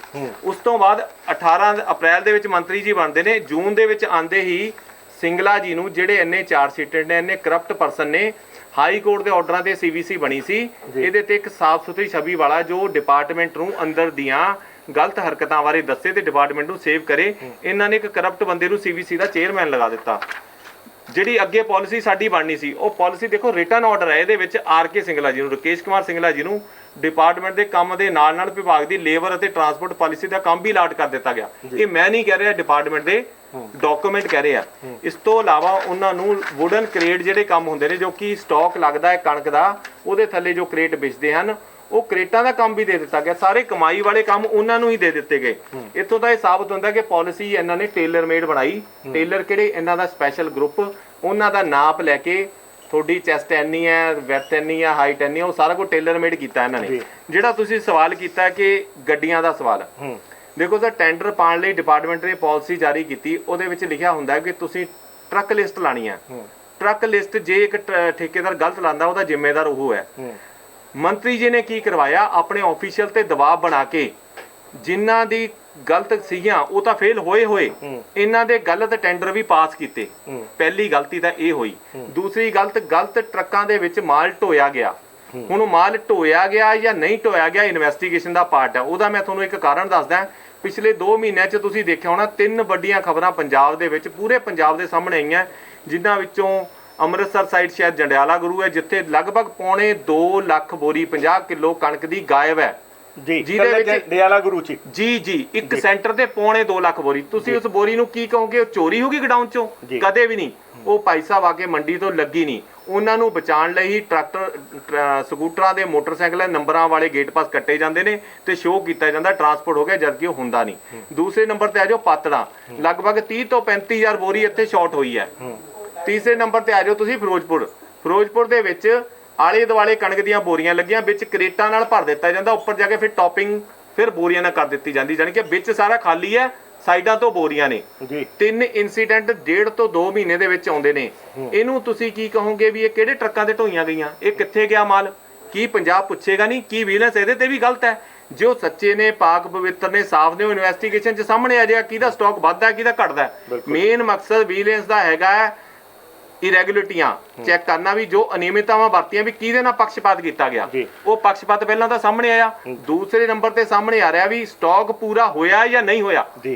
ਉਸ ਤੋਂ ਬਾਅਦ 18 ਅਪ੍ਰੈਲ ਦੇ ਵਿੱਚ ਮੰਤਰੀ ਜੀ ਬਣਦੇ ਨੇ। ਜੂਨ ਦੇ ਵਿੱਚ ਆਂਦੇ ਹੀ ਸਿੰਗਲਾ ਜੀ ਨੂੰ, ਜਿਹੜੇ ਇੰਨੇ ਚਾਰਜ ਸ਼ੀਟਡ ਨੇ, ਇੰਨੇ ਕਰਪਟ ਪਰਸਨ ਨੇ, ਹਾਈ ਕੋਰਟ ਦੇ ਆਰਡਰਾਂ ਤੇ ਸੀਵੀਸੀ ਬਣੀ ਸੀ। ਇਹਦੇ ਤੇ ਇੱਕ ਸਾਫ਼ ਸੁਥਰੀ ਛਵੀ ਵਾਲਾ ਜੋ ਡਿਪਾਰਟਮੈਂਟ ਨੂੰ ਅੰਦਰ ਦੀਆਂ ਗਲਤ ਹਰਕਤਾਂ ਬਾਰੇ ਦੱਸੇ ਤੇ ਡਿਪਾਰਟਮੈਂਟ ਨੂੰ ਸੇਵ ਕਰੇ, ਇਹਨਾਂ ਨੇ ਇੱਕ ਕਰਪਟ ਬੰਦੇ ਨੂੰ ਸੀਵੀਸੀ ਦਾ ਚੇਅਰਮੈਨ ਲਗਾ ਦਿੱਤਾ। ਜਿਹੜੀ ਅੱਗੇ ਪਾਲਿਸੀ ਸਾਡੀ ਬਣਨੀ ਸੀ, ਉਹ ਪਾਲਿਸੀ ਦੇਖੋ ਰਿਟਨ ਆਰਡਰ ਹੈ। ਇਹਦੇ ਵਿੱਚ ਆਰ.ਕੇ. ਸਿੰਗਲਾ ਜੀ ਨੂੰ, ਰਕੇਸ਼ ਕੁਮਾਰ ਸਿੰਗਲਾ ਜੀ ਨੂੰ ਡਿਪਾਰਟਮੈਂਟ ਦੇ ਕੰਮ ਦੇ ਨਾਲ ਨਾਲ ਵਿਭਾਗ ਦੀ ਲੇਬਰ ਅਤੇ ਟਰਾਂਸਪੋਰਟ ਪਾਲਿਸੀ ਦਾ ਕੰਮ ਵੀ ਅਲਾਟ ਕਰ ਦਿੱਤਾ ਗਿਆ। ਇਹ ਮੈਂ ਨਹੀਂ ਕਹਿ ਰਿਹਾ, ਡਿਪਾਰਟਮੈਂਟ ਦੇ ਡਾਕੂਮੈਂਟ ਕਹਿ ਰਹੇ ਆ। ਇਸ ਤੋਂ ਇਲਾਵਾ ਉਹਨਾਂ ਨੂੰ ਵੁਡਨ ਕ੍ਰੇਟ ਜਿਹੜੇ ਕੰਮ ਹੁੰਦੇ ਨੇ, ਜੋ ਕਿ ਸਟਾਕ ਲੱਗਦਾ ਹੈ ਕਣਕ ਦਾ, ਉਹਦੇ ਥੱਲੇ ਜੋ ਕ੍ਰੇਟ ਵੇਚਦੇ ਹਨ, ਉਹ ਕ੍ਰੇਟਾਂ ਦਾ ਕੰਮ ਵੀ ਦੇ ਦਿੱਤਾ ਗਿਆ। ਸਾਰੇ ਕਮਾਈ ਵਾਲੇ ਕੰਮ ਉਹਨਾਂ ਨੂੰ ਹੀ ਦੇ ਦਿੱਤੇ ਗਏ। ਇੱਥੋਂ ਤਾਂ ਇਹ ਸਾਬਤ ਹੁੰਦਾ ਕਿ ਪਾਲਿਸੀ ਇਹਨਾਂ ਨੇ ਟੇਲਰ ਮੇਡ ਬਣਾਈ। ਟੇਲਰ ਕਿਹੜੇ? ਇਹਨਾਂ ਦਾ ਸਪੈਸ਼ਲ ਗਰੁੱਪ, ਉਹਨਾਂ ਦਾ ਨਾਪ ਲੈ ਕੇ ਤੁਹਾਡੀ ਚੈਸਟ ਇੰਨੀ ਹੈ, ਵੈਥ ਇੰਨੀ ਹੈ, ਹਾਈਟ ਇੰਨੀ ਹੈ, ਉਹ ਸਾਰਾ ਕੁਝ ਟੇਲਰ ਮੇਡ ਕੀਤਾ ਇਹਨਾਂ ਨੇ। ਜਿਹੜਾ ਤੁਸੀਂ ਸਵਾਲ ਕੀਤਾ ਕਿ ਗੱਡੀਆਂ ਦਾ ਸਵਾਲ, ਦੇਖੋ ਸਰ, ਟੈਂਡਰ ਪਾਉਣ ਲਈ ਡਿਪਾਰਟਮੈਂਟ ਨੇ ਪਾਲਿਸੀ ਜਾਰੀ ਕੀਤੀ। ਉਹਦੇ ਵਿੱਚ ਲਿਖਿਆ ਹੁੰਦਾ ਕਿ ਤੁਸੀਂ ਟਰੱਕ ਲਿਸਟ ਲਾਣੀ ਹੈ। ਟਰੱਕ ਲਿਸਟ ਜੇ ਇੱਕ ਠੇਕੇਦਾਰ ਗਲਤ ਲਾਂਦਾ, ਉਹਦਾ ਜ਼ਿੰਮੇਦਾਰ ਉਹ ਹੈ। ਮੰਤਰੀ ਜੀ ਨੇ ਕੀ ਕਰਵਾਇਆ? ਆਪਣੇ ਆਫੀਸ਼ੀਅਲ ਤੇ ਦਬਾਅ ਬਣਾ ਕੇ, ਜਿਨ੍ਹਾਂ ਦੀ ਗਲਤ ਸੀਗੀਆਂ ਉਹ ਤਾਂ ਫੇਲ ਹੋਏ, ਇਹਨਾਂ ਦੇ ਗਲਤ ਟੈਂਡਰ ਵੀ ਪਾਸ ਕੀਤੇ। ਪਹਿਲੀ ਗਲਤੀ ਤਾਂ ਇਹ ਹੋਈ। ਦੂਸਰੀ ਗਲਤ ਟਰੱਕਾਂ ਦੇ ਵਿੱਚ ਮਾਲ ਢੋਇਆ ਗਿਆ। ਹੁਣ ਉਹ ਮਾਲ ਢੋਇਆ ਗਿਆ ਜਾਂ ਨਹੀਂ ਢੋਇਆ ਗਿਆ, ਇਨਵੈਸਟੀਗੇਸ਼ਨ ਦਾ ਪਾਰਟ ਹੈ। ਉਹਦਾ ਮੈਂ ਤੁਹਾਨੂੰ ਇੱਕ ਕਾਰਨ ਦੱਸਦਾ। ਪਿਛਲੇ 2 ਮਹੀਨਿਆਂ 'ਚ ਤੁਸੀਂ ਦੇਖਿਆ ਹੋਣਾ, 3 ਵੱਡੀਆਂ ਖਬਰਾਂ ਪੰਜਾਬ ਦੇ ਵਿੱਚ, ਪੂਰੇ ਪੰਜਾਬ ਦੇ ਸਾਹਮਣੇ ਆਈਆਂ, ਜਿਨ੍ਹਾਂ ਵਿੱਚੋਂ ਅੰਮ੍ਰਿਤਸਰ ਸਾਈਡ ਸ਼ਾਇਦ ਜੰਡਿਆਲਾ ਗੁਰੂ ਹੈ, ਜਿੱਥੇ ਲਗਭਗ ਪੌਣੇ 2 ਲੱਖ ਬੋਰੀ 50 ਕਿਲੋ ਕਣਕ ਦੀ ਗਾਇਬ ਹੈ। ਜਿਹਦੇ ਵਿੱਚ ਜੰਡਿਆਲਾ ਗੁਰੂ ਚ ਜੀ ਇੱਕ ਸੈਂਟਰ ਤੇ ਪੌਣੇ 2 ਲੱਖ ਬੋਰੀ। ਤੁਸੀਂ ਉਸ ਬੋਰੀ ਨੂੰ ਕੀ ਕਹੋਗੇ? ਉਹ ਚੋਰੀ ਹੋ ਗਈ ਗਡਾਊਨ ਚੋਂ? ਕਦੇ ਵੀ ਨਹੀਂ। ਉਹ ਭਾਈ ਸਾਹਿਬ ਆ ਕੇ ਮੰਡੀ ਤੋਂ ਲੱਗੀ ਨਹੀਂ। ਉਹਨਾਂ ਨੂੰ ਬਚਾਉਣ ਲਈ ਹੀ ਟਰੈਕਟਰ, ਸਕੂਟਰਾਂ ਦੇ, ਮੋਟਰਸਾਈਕਲਾਂ ਨੰਬਰਾਂ ਵਾਲੇ ਗੇਟ ਪਾਸ ਕੱਟੇ ਜਾਂਦੇ ਨੇ ਤੇ ਸ਼ੋਅ ਕੀਤਾ ਜਾਂਦਾ ਟਰਾਂਸਪੋਰਟ ਹੋ ਗਿਆ, ਜਦਕਿ ਉਹ ਹੁੰਦਾ ਨਹੀਂ। ਦੂਸਰੇ ਨੰਬਰ ਤੇ ਆ ਜਾਓ ਪਾਤੜਾਂ, ਲਗਭਗ 30 ਤੋਂ 35,000 ਬੋਰੀ ਇੱਥੇ ਸ਼ਾਰਟ ਹੋਈ ਹੈ। ਤੀਸਰੇ ਨੰਬਰ ਤੇ ਆ ਜਾਓ ਤੁਸੀਂ ਫਿਰੋਜ਼ਪੁਰ ਦੇ ਵਿੱਚ ਆਲੇ ਦੁਆਲੇ ਕਣਕ ਦੀਆਂ ਬੋਰੀਆਂ ਲੱਗੀਆਂ, ਵਿੱਚ ਕਰੇਟਾਂ ਨਾਲ ਭਰ ਦਿੱਤਾ ਜਾਂਦਾ, ਉੱਪਰ ਜਾ ਕੇ ਫਿਰ ਟੌਪਿੰਗ ਫਿਰ ਬੋਰੀਆਂ ਨਾਲ ਕਰ ਦਿੱਤੀ ਜਾਂਦੀ, ਜਾਨੀ ਕਿ ਵਿੱਚ ਸਾਰਾ ਖਾਲੀ ਹੈ, ਸਾਈਡਾਂ ਤੋਂ ਬੋਰੀਆਂ ਨੇ। 3 ਇਨਸੀਡੈਂਟ 1.5 ਤੋਂ 2 ਮਹੀਨੇ ਦੇ ਵਿੱਚ ਆਉਂਦੇ ਨੇ। ਇਹਨੂੰ ਤੁਸੀਂ ਕੀ ਕਹੋਗੇ ਵੀ ਇਹ ਕਿਹੜੇ ਟਰੱਕਾਂ ਤੇ ਢੋਈਆਂ ਗਈਆਂ? ਇਹ ਕਿੱਥੇ ਗਿਆ ਮਾਲ? ਕੀ ਪੰਜਾਬ ਪੁੱਛੇਗਾ ਨਹੀਂ? ਕੀ ਵਿਜੀਲੈਂਸ ਇਹਦੇ ਤੇ ਵੀ ਗਲਤ ਹੈ? ਜੋ ਸੱਚੇ ਨੇ, ਪਾਕ ਪਵਿੱਤਰ ਨੇ, ਸਾਫ਼ ਨੇ, ਉਹ ਇਨਵੈਸਟੀਗੇਸ਼ਨ 'ਚ ਸਾਹਮਣੇ ਆ ਜਾਏਗਾ ਕਿਹਦਾ ਸਟਾਕ ਵੱਧਦਾ, ਕਿਹਦਾ ਘਟਦਾ। ਮੇਨ ਮਕਸਦ ਵਿਜੀਲੈਂਸ ਦਾ ਹੈਗਾ ਹੈ ਇਰੈਗੂਲਰਿਟੀਆਂ ਚੈੱਕ ਕਰਨਾ, ਵੀ ਜੋ ਅਨਿਯਮਿਤਤਾਵਾਂ ਵਰਤੀਆਂ ਵੀ ਕਿਹਦੇ ਨਾਲ ਪੱਖਪਾਤ ਕੀਤਾ ਗਿਆ। ਉਹ ਪੱਖਪਾਤ ਪਹਿਲਾਂ ਤਾਂ ਸਾਹਮਣੇ ਆਇਆ। ਦੂਸਰੇ ਨੰਬਰ ਤੇ ਸਾਹਮਣੇ ਆ ਰਿਹਾ ਵੀ ਸਟਾਕ ਪੂਰਾ ਹੋਇਆ ਜਾਂ ਨਹੀਂ ਹੋਇਆ।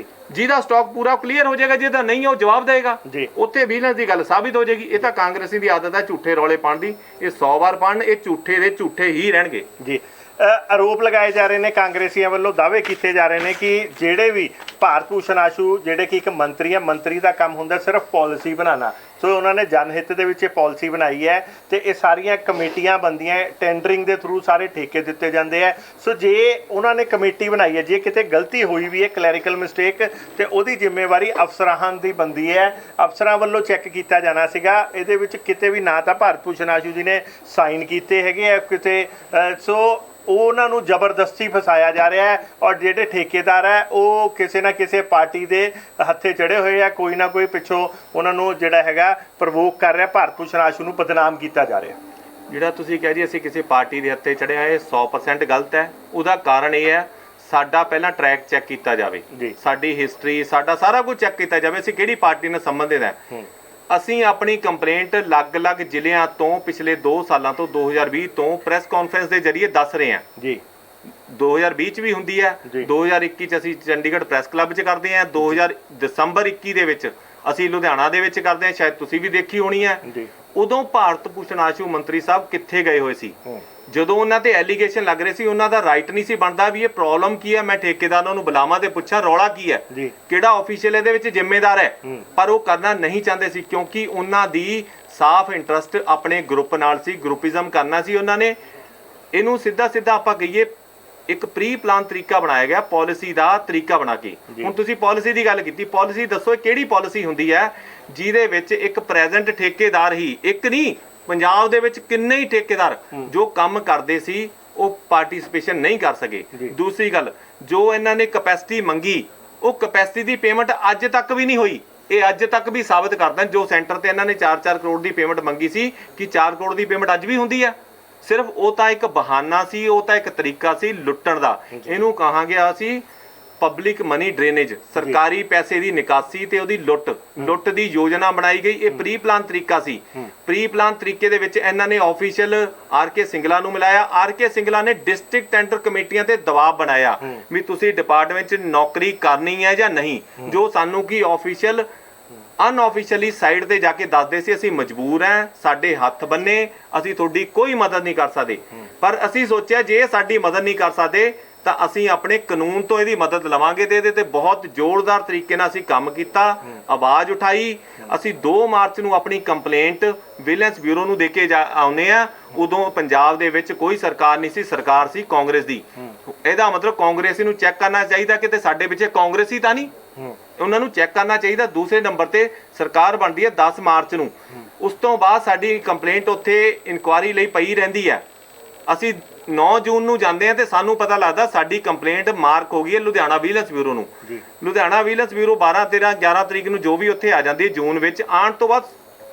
ਜਿਹਦਾ ਸਟਾਕ ਪੂਰਾ ਕਲੀਅਰ ਹੋ ਜਾਏਗਾ, ਜਿਹਦਾ ਨਹੀਂ ਉਹ ਜਵਾਬ ਦੇਗਾ। ਉੱਥੇ ਵਿਜੀਲੈਂਸ ਦੀ ਗੱਲ ਸਾਬਿਤ ਹੋ ਜਾਏਗੀ। ਇਹ ਤਾਂ ਕਾਂਗਰਸੀ ਦੀ ਆਦਤ ਹੈ ਝੂਠੇ ਰੌਲੇ ਪਾਉਣ ਦੀ। ਇਹ 100 ਵਾਰ ਪਾਉਣ, ਇਹ ਝੂਠੇ ਦੇ ਝੂਠੇ ਹੀ ਰਹਿਣਗੇ। ਆਰੋਪ ਲਗਾਏ ਜਾ ਰਹੇ ਨੇ, ਕਾਂਗਰਸੀਆਂ ਵੱਲੋਂ ਦਾਅਵੇ ਕੀਤੇ ਜਾ ਰਹੇ ਨੇ ਕਿ ਜਿਹੜੇ ਵੀ ਭਾਰਤ ਭੂਸ਼ਣ ਆਸ਼ੂ, ਜਿਹੜੇ ਕਿ ਇੱਕ ਮੰਤਰੀ ਹੈ, ਮੰਤਰੀ ਦਾ ਕੰਮ ਹੁੰਦਾ ਸਿਰਫ ਪਾਲਿਸੀ ਬਣਾਉਣਾ। ਸੋ ਉਹਨਾਂ ਨੇ ਜਨਹਿੱਤ ਦੇ ਵਿੱਚ ਇਹ ਪਾਲਿਸੀ ਬਣਾਈ ਹੈ ਤੇ ਇਹ ਸਾਰੀਆਂ ਕਮੇਟੀਆਂ ਬਣਦੀਆਂ, ਟੈਂਡਰਿੰਗ ਦੇ ਥਰੂ ਸਾਰੇ ਠੇਕੇ ਦਿੱਤੇ ਜਾਂਦੇ ਆ। ਸੋ ਜੇ ਉਹਨਾਂ ਨੇ ਕਮੇਟੀ ਬਣਾਈ ਹੈ, ਜੇ ਕਿਤੇ ਗਲਤੀ ਹੋਈ ਵੀ ਹੈ, ਕਲੈਰੀਕਲ ਮਿਸਟੇਕ, ਤੇ ਉਹਦੀ ਜ਼ਿੰਮੇਵਾਰੀ ਅਫਸਰਾਂ ਦੀ ਬਣਦੀ ਹੈ। ਅਫਸਰਾਂ ਵੱਲੋਂ ਚੈੱਕ ਕੀਤਾ ਜਾਣਾ ਸੀਗਾ। ਇਹਦੇ ਵਿੱਚ ਕਿਤੇ ਵੀ ਨਾ ਤਾਂ ਭਾਰਤ ਭੂਸ਼ਣ ਆਸ਼ੂ ਜੀ ਨੇ ਸਾਈਨ ਕੀਤੇ ਹੈਗੇ ਆ ਕਿਤੇ, ਸੋ ਉਹਨਾਂ ਨੂੰ ਜ਼ਬਰਦਸਤੀ ਫਸਾਇਆ ਜਾ ਰਿਹਾ ਹੈ। ਔਰ ਜਿਹੜੇ ਠੇਕੇਦਾਰ ਹੈ ਉਹ ਕਿਸੇ ਨਾ ਕਿਸੇ ਪਾਰਟੀ ਦੇ ਹੱਥੇ ਚੜੇ ਹੋਏ ਆ, ਕੋਈ ਨਾ ਕੋਈ ਪਿੱਛੋਂ ਉਹਨਾਂ ਨੂੰ ਜਿਹੜਾ ਹੈਗਾ ਪ੍ਰਵੋਕ ਕਰ ਰਿਹਾ, ਭਾਰਤ ਭੂਸ਼ਣ ਆਸ਼ੂ ਨੂੰ ਬਦਨਾਮ ਕੀਤਾ ਜਾ ਰਿਹਾ। ਜਿਹੜਾ ਤੁਸੀਂ ਕਹਿ ਜੀ ਅਸੀਂ ਕਿਸੇ ਪਾਰਟੀ ਦੇ ਹੱਥੇ ਚੜਿਆ, ਇਹ 100% ਗਲਤ ਹੈ। ਉਹਦਾ ਕਾਰਨ ਇਹ ਹੈ, ਸਾਡਾ ਪਹਿਲਾਂ ਟਰੈਕ ਚੈੱਕ ਕੀਤਾ ਜਾਵੇ, ਸਾਡੀ ਹਿਸਟਰੀ, ਸਾਡਾ ਸਾਰਾ ਕੁਝ ਚੈੱਕ ਕੀਤਾ ਜਾਵੇ, ਅਸੀਂ ਕਿਹੜੀ ਪਾਰਟੀ ਨਾਲ ਸੰਬੰਧਿਤ ਹੈ। ਅਸੀਂ ਆਪਣੀ ਕੰਪਲੇਂਟ ਅਲੱਗ-ਅਲੱਗ ਜ਼ਿਲ੍ਹਿਆਂ ਤੋਂ ਪਿਛਲੇ 2 ਸਾਲਾਂ ਤੋਂ 2020 ਤੋਂ ਪ੍ਰੈਸ ਕਾਨਫਰੰਸ ਦੇ ਜ਼ਰੀਏ ਦੱਸ ਰਹੇ ਹਾਂ। 2020 ਚ ਵੀ ਹੁੰਦੀ ਹੈ, 2021 ਚ ਅਸੀਂ ਚੰਡੀਗੜ੍ਹ ਪ੍ਰੈਸ ਕਲੱਬ ਚ ਕਰਦੇ ਹਾਂ, ਦਸੰਬਰ 21 ਦੇ ਵਿੱਚ ਅਸੀਂ ਲੁਧਿਆਣਾ ਦੇ ਵਿੱਚ ਕਰਦੇ ਹਾਂ, ਸ਼ਾਇਦ ਤੁਸੀਂ ਵੀ ਦੇਖੀ ਹੋਣੀ ਹੈ। ਉਦੋਂ ਭਾਰਤ ਭੂਸ਼ਣ ਆਸ਼ੂ ਮੰਤਰੀ ਸਾਹਿਬ ਕਿੱਥੇ ਗਏ ਹੋਏ ਸੀ? ਜਦੋਂ ਉਹਨਾਂ ਤੇ ਐਲੀਗੇਸ਼ਨ ਲੱਗ ਰਹੇ ਸੀ, ਉਹਨਾਂ ਦਾ ਰਾਈਟ ਨਹੀਂ ਸੀ ਬਣਦਾ ਵੀ ਇਹ ਪ੍ਰੋਬਲਮ ਕੀ ਹੈ, ਮੈਂ ਠੇਕੇਦਾਰਾਂ ਨੂੰ ਬੁਲਾਵਾਂ ਤੇ ਪੁੱਛਾਂ ਰੌਲਾ ਕੀ ਹੈ, ਕਿਹੜਾ ਆਫੀਸ਼ੀਅਲ ਇਹਦੇ ਵਿੱਚ ਜ਼ਿੰਮੇਦਾਰ ਹੈ। ਪਰ ਉਹ ਕਰਨਾ ਨਹੀਂ ਚਾਹੁੰਦੇ ਸੀ, ਕਿਉਂਕਿ ਉਹਨਾਂ ਦੀ ਸਾਫ਼ ਇੰਟਰਸਟ ਆਪਣੇ ਗਰੁੱਪ ਨਾਲ ਸੀ, ਗਰੁੱਪਿਜ਼ਮ ਕਰਨਾ ਸੀ ਉਹਨਾਂ ਨੇ। ਇਹਨੂੰ ਸਿੱਧਾ ਸਿੱਧਾ ਆਪਾਂ ਕਹੀਏ ਇੱਕ ਪ੍ਰੀ ਪਲਾਨ ਤਰੀਕਾ ਬਣਾਇਆ ਗਿਆ, ਪਾਲਿਸੀ ਦਾ ਤਰੀਕਾ ਬਣਾ ਕੇ। ਹੁਣ ਤੁਸੀਂ ਪਾਲਿਸੀ ਦੀ ਗੱਲ ਕੀਤੀ, ਪਾਲਿਸੀ ਦੱਸੋ ਕਿਹੜੀ ਪਾਲਿਸੀ ਹੁੰਦੀ ਹੈ ਜਿਹਦੇ ਵਿੱਚ ਇੱਕ ਪ੍ਰੈਜ਼ੈਂਟ ਠੇਕੇਦਾਰ ਹੀ, ਇੱਕ ਨਹੀਂ ਪੰਜਾਬ ਦੇ ਵਿੱਚ ਕਿੰਨੇ ਹੀ ਠੇਕੇਦਾਰ ਜੋ ਕੰਮ ਕਰਦੇ ਸੀ ਉਹ ਪਾਰਟਿਸਿਪੇਸ਼ਨ ਨਹੀਂ ਕਰ ਸਕੇ। ਦੂਸਰੀ ਗੱਲ, ਜੋ ਇਹਨਾਂ ਨੇ ਕਪੈਸਿਟੀ ਮੰਗੀ ਉਹ ਕਪੈਸਿਟੀ ਦੀ ਪੇਮੈਂਟ ਅੱਜ ਤੱਕ ਵੀ ਨਹੀਂ ਹੋਈ। ਇਹ ਅੱਜ ਤੱਕ ਵੀ ਸਾਬਤ ਕਰਦਾ ਜੋ ਸੈਂਟਰ ਤੇ ਇਹਨਾਂ ਨੇ 4-4 ਕਰੋੜ ਦੀ ਪੇਮੈਂਟ ਮੰਗੀ ਸੀ ਕਿ 4 ਕਰੋੜ ਦੀ ਪੇਮੈਂਟ ਅੱਜ ਵੀ ਹੁੰਦੀ ਹੈ। ਸਿਰਫ ਉਹ ਤਾਂ ਇੱਕ ਬਹਾਨਾ ਸੀ, ਉਹ ਤਾਂ ਇੱਕ ਤਰੀਕਾ ਸੀ ਲੁੱਟਣ ਦਾ। ਇਹਨੂੰ ਕਹਾ ਗਿਆ ਸੀ ਪਬਲਿਕ ਮਨੀ ਡਰੇਨੇਜ, ਸਰਕਾਰੀ ਪੈਸੇ ਦੀ ਨਿਕਾਸੀ ਤੇ ਉਹਦੀ ਲੁੱਟ ਦੀ ਯੋਜਨਾ ਬਣਾਈ ਗਈ। ਇਹ ਪ੍ਰੀ ਪਲਾਨ ਤਰੀਕਾ ਸੀ। ਪ੍ਰੀ ਪਲਾਨ ਤਰੀਕੇ ਦੇ ਵਿੱਚ ਇਹਨਾਂ ਨੇ ਆਫੀਸ਼ੀਅਲ ਆਰ.ਕੇ. ਸਿੰਗਲਾ ਨੂੰ ਮਿਲਾਇਆ। ਆਰ.ਕੇ. ਸਿੰਗਲਾ ਨੇ ਡਿਸਟ੍ਰਿਕਟ ਟੈਂਡਰ ਕਮੇਟੀਆਂ ਤੇ ਦਬਾਅ ਬਣਾਇਆ ਵੀ ਤੁਸੀਂ ਡਿਪਾਰਟਮੈਂਟ 'ਚ ਨੌਕਰੀ ਕਰਨੀ ਹੈ ਜਾਂ ਨਹੀਂ। ਜੋ ਸਾਨੂੰ ਕੀ ਆਫੀਸ਼ੀਅਲ ਅਨਆਫੀਸ਼ੀਅਲੀ ਸਾਈਡ ਤੇ ਜਾ ਕੇ ਦੱਸਦੇ ਸੀ ਅਸੀਂ ਮਜਬੂਰ ਹਾਂ, ਸਾਡੇ ਹੱਥ ਬੰਨੇ, ਅਸੀਂ ਤੁਹਾਡੀ ਕੋਈ ਮਦਦ ਨਹੀਂ ਕਰ ਸਕਦੇ। ਪਰ ਅਸੀਂ ਸੋਚਿਆ ਜੇ ਸਾਡੀ ਮਦਦ ਨਹੀਂ ਕਰ ਸਕਦੇ ਤਾਂ ਅਸੀਂ ਆਪਣੇ ਕਾਨੂੰਨ ਤੋਂ ਇਹਦੀ ਮਦਦ ਲਵਾਂਗੇ ਤੇ ਇਹਦੇ ਤੇ ਬਹੁਤ ਜ਼ੋਰਦਾਰ ਤਰੀਕੇ ਨਾਲ ਅਸੀਂ ਕੰਮ ਕੀਤਾ, ਆਵਾਜ਼ ਉਠਾਈ। ਅਸੀਂ 2 ਮਾਰਚ ਨੂੰ ਆਪਣੀ ਕੰਪਲੇਂਟ ਵਿਜੀਲੈਂਸ ਬਿਊਰੋ ਨੂੰ ਦੇ ਕੇ ਆਉਨੇ ਆ। ਉਦੋਂ ਪੰਜਾਬ ਦੇ ਵਿੱਚ ਕੋਈ ਸਰਕਾਰ ਨਹੀਂ ਸੀ, ਸਰਕਾਰ ਸੀ ਕਾਂਗਰਸ ਦੀ। ਇਹਦਾ ਮਤਲਬ ਕਾਂਗਰਸੀ ਨੂੰ ਚੈੱਕ ਕਰਨਾ ਚਾਹੀਦਾ ਕਿ ਸਾਡੇ ਵਿੱਚ ਕਾਂਗਰਸੀ ਤਾਂ ਨਹੀਂ, ਉਹਨਾਂ ਨੂੰ ਚੈੱਕ ਕਰਨਾ ਚਾਹੀਦਾ। ਦੂਸਰੇ ਨੰਬਰ ਤੇ ਸਰਕਾਰ ਬਣਦੀ ਹੈ 10 ਮਾਰਚ ਨੂੰ। ਉਸ ਤੋਂ ਬਾਅਦ ਸਾਡੀ ਕੰਪਲੇਂਟ ਉੱਥੇ ਇਨਕੁਆਇਰੀ ਲਈ ਪਈ ਰਹਿੰਦੀ ਹੈ। ਅਸੀਂ 9 ਜੂਨ ਨੂੰ ਜਾਂਦੇ ਆ ਤੇ ਸਾਨੂੰ ਪਤਾ ਲੱਗਦਾ ਸਾਡੀ ਕੰਪਲੇਂਟ ਮਾਰਕ ਹੋ ਗਈ ਹੈ ਲੁਧਿਆਣਾ ਵਿਜੀਲੈਂਸ ਬਿਊਰੋ ਨੂੰ। ਲੁਧਿਆਣਾ ਵਿਜੀਲੈਂਸ ਬਿਊਰੋ 12 13 11 ਤਰੀਕ ਨੂੰ ਜੋ ਵੀ ਉੱਥੇ ਆ ਜਾਂਦੀ ਹੈ ਜੂਨ ਵਿੱਚ, ਆਉਣ ਤੋਂ ਬਾਅਦ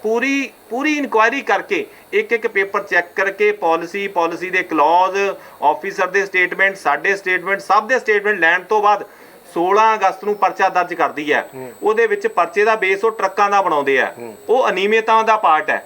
ਪੂਰੀ ਇਨਕੁਆਇਰੀ ਕਰਕੇ ਇੱਕ ਪੇਪਰ ਚੈੱਕ ਕਰਕੇ ਪਾਲਿਸੀ ਦੇ ਕਲੌਜ਼, ਆਫੀਸਰ ਦੇ ਸਟੇਟਮੈਂਟ, ਸਾਡੇ ਸਟੇਟਮੈਂਟ, ਸਭ ਦੇ ਸਟੇਟਮੈਂਟ ਲੈਣ ਤੋਂ ਬਾਅਦ 16 ਅਗਸਤ ਨੂੰ ਪਰਚਾ ਦਰਜ ਕਰਦੀ ਹੈ। ਉਹਦੇ ਵਿੱਚ ਪਰਚੇ ਦਾ ਬੇਸ ਉਹ ਟਰੱਕਾਂ ਦਾ ਬਣਾਉਂਦੇ ਆ। ਉਹ ਅਨੀਮੀਅਤਾਂ ਦਾ ਪਾਰਟ ਹੈ।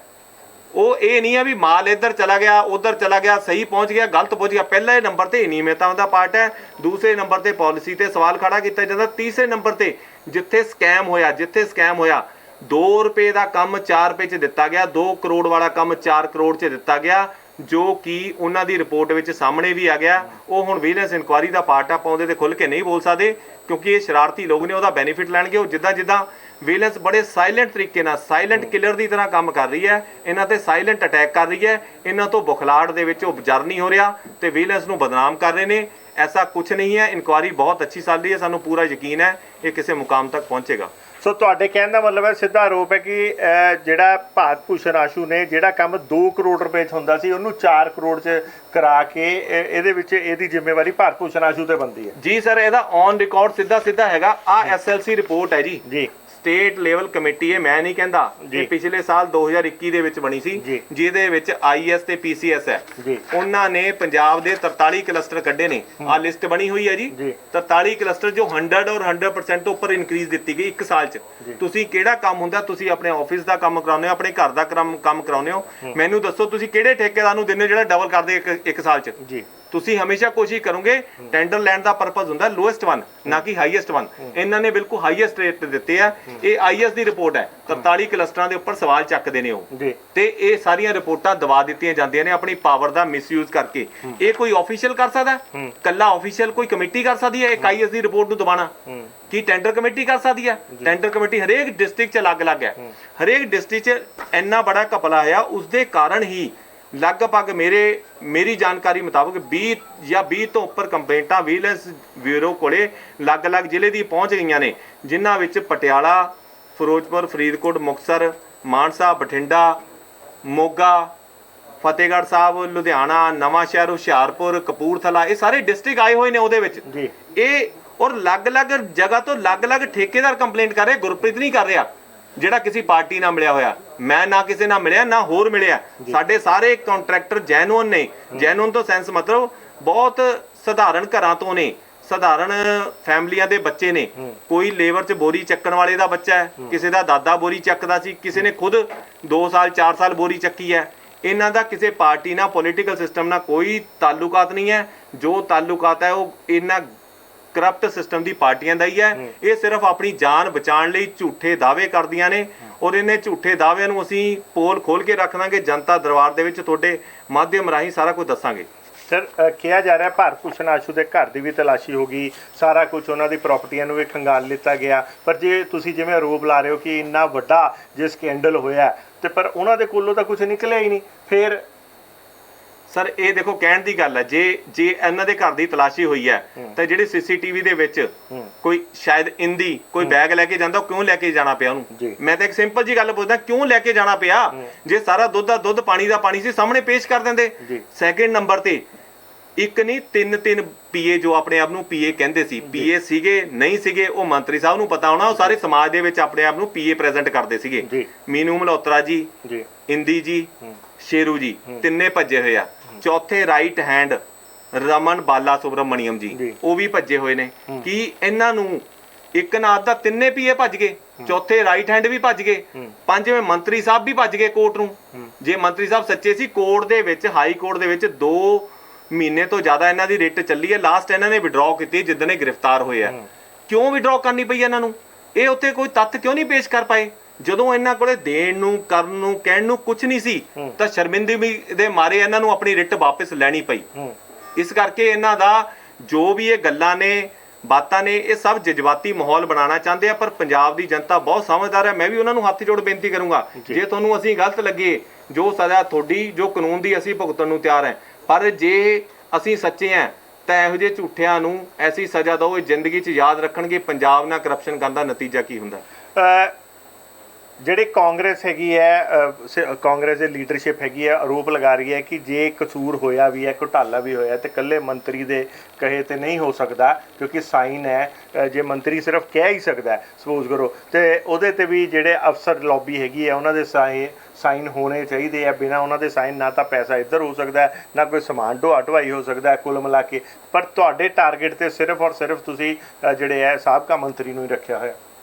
ਉਹ ਇਹ ਨਹੀਂ ਹੈ ਵੀ ਮਾਲ ਇੱਧਰ ਚਲਾ ਗਿਆ ਉੱਧਰ ਚਲਾ ਗਿਆ, ਸਹੀ ਪਹੁੰਚ ਗਿਆ ਗਲਤ ਪਹੁੰਚ ਗਿਆ। ਪਹਿਲੇ ਨੰਬਰ ਤੇ ਅਨੀਮੀਅਤਾਂ ਦਾ ਪਾਰਟ ਹੈ, ਦੂਸਰੇ ਨੰਬਰ ਤੇ ਪਾਲਿਸੀ ਤੇ ਸਵਾਲ ਖੜਾ ਕੀਤਾ ਜਾਂਦਾ, ਤੀਸਰੇ ਨੰਬਰ ਤੇ ਜਿੱਥੇ ਸਕੈਮ ਹੋਇਆ 2 ਰੁਪਏ ਦਾ ਕੰਮ 4 ਰੁਪਏ 'ਚ ਦਿੱਤਾ ਗਿਆ, 2 ਕਰੋੜ ਵਾਲਾ ਕੰਮ 4 ਕਰੋੜ 'ਚ ਦਿੱਤਾ ਗਿਆ, ਜੋ ਕਿ ਉਹਨਾਂ ਦੀ ਰਿਪੋਰਟ ਵਿੱਚ ਸਾਹਮਣੇ ਵੀ ਆ ਗਿਆ। ਉਹ ਹੁਣ ਵਿਜੀਲੈਂਸ ਇਨਕੁਆਇਰੀ ਦਾ ਪਾਰਟ ਆ, ਆਪਾਂ ਉਹਦੇ ਤੇ ਖੁੱਲ ਕੇ ਨਹੀਂ ਬੋਲ ਸਕਦੇ ਕਿਉਂਕਿ ਇਹ ਸ਼ਰਾਰਤੀ ਲੋਕ ਨੇ, ਉਹਦਾ ਬੈਨੀਫਿਟ ਲੈਣਗੇ। ਉਹ ਜਿੱਦਾਂ ਵਿਜੀਲੈਂਸ ਬੜੇ ਸਾਇਲੈਂਟ ਤਰੀਕੇ ਨਾਲ, ਸਾਇਲੈਂਟ ਕਿਲਰ ਦੀ ਤਰ੍ਹਾਂ ਕੰਮ ਕਰ ਰਹੀ ਹੈ, ਇਹਨਾਂ ਤੇ ਸਾਇਲੈਂਟ ਅਟੈਕ ਕਰ ਰਹੀ ਹੈ, ਇਹਨਾਂ ਤੋਂ ਬੁਖਲਾੜ ਦੇ ਵਿੱਚ ਉਹ ਗੁਜ਼ਰ ਨਹੀਂ ਹੋ ਰਿਹਾ ਤੇ ਵਿਜੀਲੈਂਸ ਨੂੰ ਬਦਨਾਮ ਕਰ ਰਹੇ ਨੇ। ਐਸਾ ਕੁਝ ਨਹੀਂ ਹੈ। ਇਨਕੁਆਇਰੀ ਬਹੁਤ ਅੱਛੀ ਚੱਲ ਰਹੀ ਹੈ, ਸਾਨੂੰ ਪੂਰਾ ਯਕੀਨ ਹੈ ਇਹ ਕਿਸੇ ਮੁਕਾਮ ਤੱਕ ਪਹੁੰਚੇਗਾ। ਸੋ ਤੁਹਾਡੇ ਕਹਿਣ ਦਾ ਮਤਲਬ ਹੈ ਸਿੱਧਾ ਆਰੋਪ ਹੈ ਕਿ ਜਿਹੜਾ ਭਾਰਤ ਭੂਸ਼ਣ ਆਸ਼ੂ ਨੇ ਜਿਹੜਾ ਕੰਮ 2 ਕਰੋੜ ਰੁਪਏ 'ਚ ਹੁੰਦਾ ਸੀ ਉਹਨੂੰ 4 ਕਰੋੜ 'ਚ ਕਰਾ ਕੇ ਇਹਦੇ ਵਿੱਚ ਇਹਦੀ ਜ਼ਿੰਮੇਵਾਰੀ ਭਾਰਤ ਭੂਸ਼ਣ ਆਸ਼ੂ ਤੇ ਬਣਦੀ ਹੈ। ਜੀ ਸਰ, ਇਹਦਾ ਔਨ ਰਿਕਾਰਡ ਸਿੱਧਾ ਹੈਗਾ। ਆ SLC ਰਿਪੋਰਟ ਹੈ ਜੀ ਸਟੇਟ ਲੈਵਲ ਕਮੇਟੀ ਹੈ, ਮੈਂ ਨਹੀਂ ਕਹਿੰਦਾ। ਇਹ ਪਿਛਲੇ ਸਾਲ 2021 ਦੇ ਵਿੱਚ ਬਣੀ ਸੀ, ਜਿਹਦੇ ਵਿੱਚ IS ਤੇ PCS ਹੈ। ਉਹਨਾਂ ਨੇ ਪੰਜਾਬ ਦੇ 43 ਕਲਸਟਰ ਕੱਢੇ ਨੇ। ਆ ਲਿਸਟ ਬਣੀ ਹੋਈ ਹੈ ਜੀ। 43 ਕਲਸਟਰ ਜੋ 100 ਔਰ 100% ਤੋਂ ਉੱਪਰ ਇਨਕਰੀਜ਼ ਦਿੱਤੀ ਗਈ 1 ਸਾਲ 'ਚ। ਤੁਸੀਂ ਕਿਹੜਾ ਕੰਮ ਹੁੰਦਾ, ਤੁਸੀਂ ਆਪਣੇ ਆਫਿਸ ਦਾ ਕੰਮ ਕਰਾਉਂਦੇ ਹੋ, ਆਪਣੇ ਘਰ ਦਾ ਕੰਮ ਕਰਾਉਂਦੇ ਹੋ, ਮੈਨੂੰ ਦੱਸੋ ਤੁਸੀਂ ਕਿਹੜੇ ਠੇਕੇਦਾਰ ਨੂੰ ਦਿੰਦੇ ਹੋ ਜਿਹੜਾ ਡਬਲ ਕਰਦੇ 1 ਸਾਲ 'ਚ? ਤੁਸੀਂ ਹਮੇਸ਼ਾ ਕੋਸ਼ਿਸ਼ ਕਰੋਗੇ ਟੈਂਡਰ ਲੈਣ ਦਾ ਪਰਪਸ ਹੁੰਦਾ ਲੋਐਸਟ ਵਨ, ਨਾ ਕਿ ਹਾਈਐਸਟ ਵਨ। ਇਹਨਾਂ ਨੇ ਬਿਲਕੁਲ ਹਾਈਐਸਟ ਰੇਟ ਦਿੱਤੇ ਆ। ਇਹ IS ਦੀ ਰਿਪੋਰਟ ਹੈ, 43 ਕਲਸਟਰਾਂ ਦੇ ਉੱਪਰ ਸਵਾਲ ਚੱਕਦੇ ਨੇ ਉਹ, ਤੇ ਇਹ ਸਾਰੀਆਂ ਰਿਪੋਰਟਾਂ ਦਬਾ ਦਿੱਤੀਆਂ ਜਾਂਦੀਆਂ ਨੇ ਆਪਣੀ ਪਾਵਰ ਦਾ ਮਿਸਯੂਜ਼ ਕਰਕੇ। ਇਹ ਕੋਈ ਆਫੀਸ਼ੀਅਲ ਕਰ ਸਕਦਾ? ਕੱਲਾ ਆਫੀਸ਼ੀਅਲ ਕੋਈ ਕਮੇਟੀ ਕਰ ਸਕਦੀ ਹੈ ਇੱਕ IS ਦੀ ਰਿਪੋਰਟ ਨੂੰ ਦਬਾਣਾ? ਕੀ ਟੈਂਡਰ ਕਮੇਟੀ ਕਰ ਸਕਦੀ ਹੈ? ਟੈਂਡਰ ਕਮੇਟੀ ਹਰੇਕ ਡਿਸਟ੍ਰਿਕਟ 'ਚ ਅਲੱਗ-ਅਲੱਗ ਹੈ। ਹਰੇਕ ਡਿਸਟ੍ਰਿਕਟ 'ਚ ਇੰਨਾ ਬੜਾ ਘਪਲਾ ਹੋਇਆ, ਉਸਦੇ ਕਾਰਨ ਹੀ ਲਗਭਗ ਮੇਰੀ ਜਾਣਕਾਰੀ ਮੁਤਾਬਕ 20 ਜਾਂ 20 ਤੋਂ ਉੱਪਰ ਕੰਪਲੇਂਟਾਂ ਵਿਜੀਲੈਂਸ ਬਿਊਰੋ ਕੋਲੇ ਅਲੱਗ-ਅਲੱਗ ਜ਼ਿਲ੍ਹੇ ਦੀ ਪਹੁੰਚ ਗਈਆਂ ਨੇ, ਜਿਨ੍ਹਾਂ ਵਿੱਚ ਪਟਿਆਲਾ, ਫਿਰੋਜ਼ਪੁਰ, ਫਰੀਦਕੋਟ, ਮੁਕਤਸਰ, ਮਾਨਸਾ, ਬਠਿੰਡਾ, ਮੋਗਾ, ਫਤਿਹਗੜ੍ਹ ਸਾਹਿਬ, ਲੁਧਿਆਣਾ, ਨਵਾਂ ਸ਼ਹਿਰ, ਹੁਸ਼ਿਆਰਪੁਰ, ਕਪੂਰਥਲਾ, ਇਹ ਸਾਰੇ ਡਿਸਟ੍ਰਿਕਟ ਆਏ ਹੋਏ ਨੇ ਉਹਦੇ ਵਿੱਚ। ਇਹ ਔਰ ਅਲੱਗ-ਅਲੱਗ ਜਗ੍ਹਾ ਤੋਂ ਅਲੱਗ-ਅਲੱਗ ਠੇਕੇਦਾਰ ਕੰਪਲੇਂਟ ਕਰ ਰਹੇ। ਗੁਰਪ੍ਰੀਤ ਨਹੀਂ ਕਰ ਰਿਹਾ ਜਿਹੜਾ ਕਿਸੇ ਪਾਰਟੀ ਨਾਲ ਮਿਲਿਆ ਹੋਇਆ, ਮੈਂ ਨਾ ਕਿਸੇ ਨਾਲ ਮਿਲਿਆ ਨਾ ਹੋਰ ਮਿਲਿਆ। ਸਾਡੇ ਸਾਰੇ ਕੰਟਰੈਕਟਰ ਜੈਨੂਅਨ ਨੇ। ਜੈਨੂਅਨ ਤੋਂ ਸੈਂਸ ਮਤਲਬ ਬਹੁਤ ਸਧਾਰਨ ਘਰਾਂ ਤੋਂ ਨੇ, ਸਧਾਰਨ ਫੈਮਲੀਆਂ ਦੇ ਬੱਚੇ ਨੇ। ਕੋਈ ਲੇਬਰ 'ਚ ਬੋਰੀ ਚੱਕਣ ਵਾਲੇ ਦਾ ਬੱਚਾ ਹੈ, ਕਿਸੇ ਦਾ ਦਾਦਾ ਬੋਰੀ ਚੱਕਦਾ ਸੀ, ਕਿਸੇ ਨੇ ਖੁਦ 2 ਸਾਲ 4 ਸਾਲ ਬੋਰੀ ਚੱਕੀ ਹੈ। ਇਹਨਾਂ ਦਾ ਕਿਸੇ ਪਾਰਟੀ ਨਾਲ, ਪੋਲੀਟੀਕਲ ਸਿਸਟਮ ਨਾਲ ਕੋਈ ਤਾਲੁਕਾਤ ਨਹੀਂ ਹੈ। ਜੋ ਤਾਲੁਕਾਤ ਹੈ ਉਹ ਇਹਨਾਂ ਕਰਪਟ ਸਿਸਟਮ ਦੀ ਪਾਰਟੀਆਂ ਦਾ ਹੀ ਹੈ। ਇਹ ਸਿਰਫ ਆਪਣੀ ਜਾਨ ਬਚਾਉਣ ਲਈ ਝੂਠੇ ਦਾਅਵੇ ਕਰਦੀਆਂ ਨੇ ਔਰ ਇਹਨੇ ਝੂਠੇ ਦਾਅਵਿਆਂ ਨੂੰ ਅਸੀਂ ਪੋਲ ਖੋਲ ਕੇ ਰੱਖ ਦਾਂਗੇ। ਜਨਤਾ ਦਰਬਾਰ ਦੇ ਵਿੱਚ ਤੁਹਾਡੇ ਮਾਧਿਅਮ ਰਾਹੀਂ ਸਾਰਾ ਕੁਝ ਦੱਸਾਂਗੇ। ਸਰ, ਕਿਹਾ ਜਾ ਰਿਹਾ ਭਾਰਤ ਭੂਸ਼ਣ ਆਸ਼ੂ ਦੇ ਘਰ ਦੀ ਵੀ ਤਲਾਸ਼ੀ ਹੋ ਗਈ, ਸਾਰਾ ਕੁਝ ਉਹਨਾਂ ਦੀ ਪ੍ਰਾਪਰਟੀਆਂ ਨੂੰ ਵੀ ਖੰਗਾਲ ਲਿੱਤਾ ਗਿਆ। ਪਰ ਜੇ ਤੁਸੀਂ ਜਿਵੇਂ ਆਰੋਪ ਲਾ ਰਹੇ ਹੋ ਕਿ ਇੰਨਾ ਵੱਡਾ ਜੇ ਸਕੈਂਡਲ ਹੋਇਆ ਤੇ ਪਰ ਉਹਨਾਂ ਦੇ ਕੋਲੋਂ ਤਾਂ ਕੁਝ ਨਿਕਲਿਆ ਹੀ ਨਹੀਂ, ਫਿਰ ਸਰ ਇਹ ਦੇਖੋ ਕਹਿਣ ਦੀ ਗੱਲ ਹੈ, ਜੇ ਇਹਨਾਂ ਦੇ ਘਰ ਦੀ ਤਲਾਸ਼ੀ ਹੋਈ ਹੈ ਤਾਂ ਜਿਹੜੇ ਸੀਸੀਟੀਵੀ ਦੇ ਵਿੱਚ ਕੋਈ ਸ਼ਾਇਦ ਇੰਦੀ ਕੋਈ ਬੈਗ ਲੈ ਕੇ ਜਾਂਦਾ, ਉਹ ਕਿਉਂ ਲੈ ਕੇ ਜਾਣਾ ਪਿਆ ਉਹਨੂੰ? ਮੈਂ ਤਾਂ ਇੱਕ ਸਿੰਪਲ ਜੀ ਗੱਲ ਪੁੱਛਦਾ, ਕਿਉਂ ਲੈ ਕੇ ਜਾਣਾ ਪਿਆ? ਜੇ ਸਾਰਾ ਦੁੱਧ ਦਾ ਦੁੱਧ, ਪਾਣੀ ਦਾ ਪਾਣੀ ਸੀ, ਸਾਹਮਣੇ ਪੇਸ਼ ਕਰ ਦਿੰਦੇ। ਸੈਕਿੰਡ ਨੰਬਰ ਤੇ ਇੱਕ ਨਹੀਂ ਤਿੰਨ ਪੀਏ ਜੋ ਆਪਣੇ ਆਪ ਨੂੰ ਪੀਏ ਕਹਿੰਦੇ ਸੀ, ਪੀਏ ਸੀਗੇ ਨਹੀਂ ਸੀਗੇ, ਉਹ ਮੰਤਰੀ ਸਾਹਿਬ ਨੂੰ ਪਤਾ ਹੋਣਾ, ਉਹ ਸਾਰੇ ਸਮਾਜ ਦੇ ਵਿੱਚ ਆਪਣੇ ਆਪ ਨੂੰ ਪੀਏ ਪ੍ਰੈਜ਼ੈਂਟ ਕਰਦੇ ਸੀਗੇ। ਮੀਨੂ ਮਲਹੋਤਰਾ ਜੀ, ਇੰਦੀ ਜੀ, ਸ਼ੇਰੂ ਜੀ, ਤਿੰਨੇ ਭੱਜੇ ਹੋਏ ਆ। ਚੌਥੇ ਰਾਈਟ ਹੈਂਡ ਰਮਨ ਬਾਲਾ ਸੁਬਰਮਣੀਅਮ ਜੀ, ਉਹ ਵੀ ਭੱਜੇ ਹੋਏ ਨੇ। ਕੀ ਇਹਨਾਂ ਨੂੰ ਇੱਕ ਨਾ ਅੱਧਾ ਤਿੰਨੇ ਪੀਏ ਭੱਜ ਗਏ, ਚੌਥੇ ਰਾਈਟ ਹੈਂਡ ਵੀ ਭੱਜ ਗਏ, ਪੰਜਵੇਂ ਮੰਤਰੀ ਸਾਹਿਬ ਵੀ ਭੱਜ ਗਏ ਕੋਰਟ ਨੂੰ। ਜੇ ਮੰਤਰੀ ਸਾਹਿਬ ਸੱਚੇ ਸੀ, ਕੋਰਟ ਦੇ ਵਿੱਚ, ਹਾਈ ਕੋਰਟ ਦੇ ਵਿੱਚ 2 ਮਹੀਨੇ ਤੋਂ ਜ਼ਿਆਦਾ ਇਹਨਾਂ ਦੀ ਰਿਟ ਚੱਲੀ ਹੈ। ਲਾਸਟ ਇਹਨਾਂ ਨੇ ਵਿਡਰਾਅ ਕੀਤੀ ਜਿੱਦਣ ਇਹ ਗ੍ਰਿਫਤਾਰ ਹੋਏ ਆ। ਕਿਉਂ ਵਿਡਰਾਅ ਕਰਨੀ ਪਈ ਇਹਨਾਂ ਨੂੰ? ਇਹ ਉੱਥੇ ਕੋਈ ਤੱਥ ਕਿਉਂ ਨਹੀਂ ਪੇਸ਼ ਕਰ ਪਾਏ? ਜਦੋਂ ਇਹਨਾਂ ਕੋਲੇ ਦੇਣ ਨੂੰ, ਕਰਨ ਨੂੰ, ਕਹਿਣ ਨੂੰ ਕੁਝ ਨਹੀਂ ਸੀ, ਤਾਂ ਸ਼ਰਮਿੰਦਗੀ ਦੇ ਮਾਰੇ ਇਹਨਾਂ ਨੂੰ ਆਪਣੀ ਰਿਟ ਵਾਪਸ ਲੈਣੀ ਪਈ। ਇਸ ਕਰਕੇ ਇਹਨਾਂ ਦਾ ਜੋ ਵੀ ਇਹ ਗੱਲਾਂ ਨੇ, ਬਾਤਾਂ ਨੇ, ਇਹ ਸਭ ਜਜ਼ਬਾਤੀ ਮਾਹੌਲ ਬਣਾਉਣਾ ਚਾਹੁੰਦੇ ਆ। ਪਰ ਪੰਜਾਬ ਦੀ ਜਨਤਾ ਬਹੁਤ ਸਮਝਦਾਰ ਹੈ। ਮੈਂ ਵੀ ਉਹਨਾਂ ਨੂੰ ਹੱਥ ਜੋੜ ਬੇਨਤੀ ਕਰੂੰਗਾ, ਜੇ ਤੁਹਾਨੂੰ ਅਸੀਂ ਗਲਤ ਲੱਗੇ, ਜੋ ਸਜ਼ਾ ਤੁਹਾਡੀ, ਜੋ ਕਾਨੂੰਨ ਦੀ, ਅਸੀਂ ਭੁਗਤਣ ਨੂੰ ਤਿਆਰ ਹੈ। ਪਰ ਜੇ ਅਸੀਂ ਸੱਚੇ ਹਾਂ ਤਾਂ ਇਹੋ ਜਿਹੇ ਝੂਠਿਆਂ ਨੂੰ ਐਸੀ ਸਜ਼ਾ ਦਿਓ, ਇਹ ਜ਼ਿੰਦਗੀ 'ਚ ਯਾਦ ਰੱਖਣਗੇ ਪੰਜਾਬ ਨਾਲ ਕਰਪਸ਼ਨ ਕਰਨ ਦਾ ਨਤੀਜਾ ਕੀ ਹੁੰਦਾ। ਜਿਹੜੇ ਕਾਂਗਰਸ ਹੈਗੀ ਹੈ, ਕਾਂਗਰਸ ਦੀ ਲੀਡਰਸ਼ਿਪ ਹੈਗੀ ਹੈ, ਆਰੋਪ ਲਗਾ ਰਹੀ ਹੈ ਕਿ ਜੇ ਕਸੂਰ ਹੋਇਆ ਵੀ ਹੈ, ਘੁਟਾਲਾ ਵੀ ਹੋਇਆ, ਤੇ ਇਕੱਲੇ ਮੰਤਰੀ ਦੇ ਕਹੇ ਤੇ ਨਹੀਂ ਹੋ ਸਕਦਾ, ਕਿਉਂਕਿ ਸਾਈਨ ਹੈ। ਜੇ ਮੰਤਰੀ ਸਿਰਫ ਕਹਿ ਹੀ ਸਕਦਾ, ਸਪੋਜ਼ ਕਰੋ, ਤੇ ਉਹਦੇ ਤੇ ਵੀ ਜਿਹੜੇ ਅਫਸਰ ਲੌਬੀ ਹੈਗੀ ਹੈ, ਉਹਨਾਂ ਦੇ ਸਾਈਨ ਹੋਣੇ ਚਾਹੀਦੇ ਆ। ਬਿਨਾਂ ਉਹਨਾਂ ਦੇ ਸਾਈਨ ਨਾ ਤਾਂ ਪੈਸਾ ਇੱਧਰ ਹੋ ਸਕਦਾ, ਨਾ ਕੋਈ ਸਮਾਨ ਢੋਆ-ਢੁਆਈ ਹੋ ਸਕਦਾ, ਕੁੱਲ ਮਿਲਾ ਕੇ। ਪਰ ਤੁਹਾਡੇ ਟਾਰਗੇਟ ਤੇ ਸਿਰਫ ਔਰ ਸਿਰਫ ਤੁਸੀਂ ਜਿਹੜੇ ਹੈ ਸਾਬਕਾ ਮੰਤਰੀ ਨੂੰ ਹੀ ਰੱਖਿਆ ਹੋਇਆ।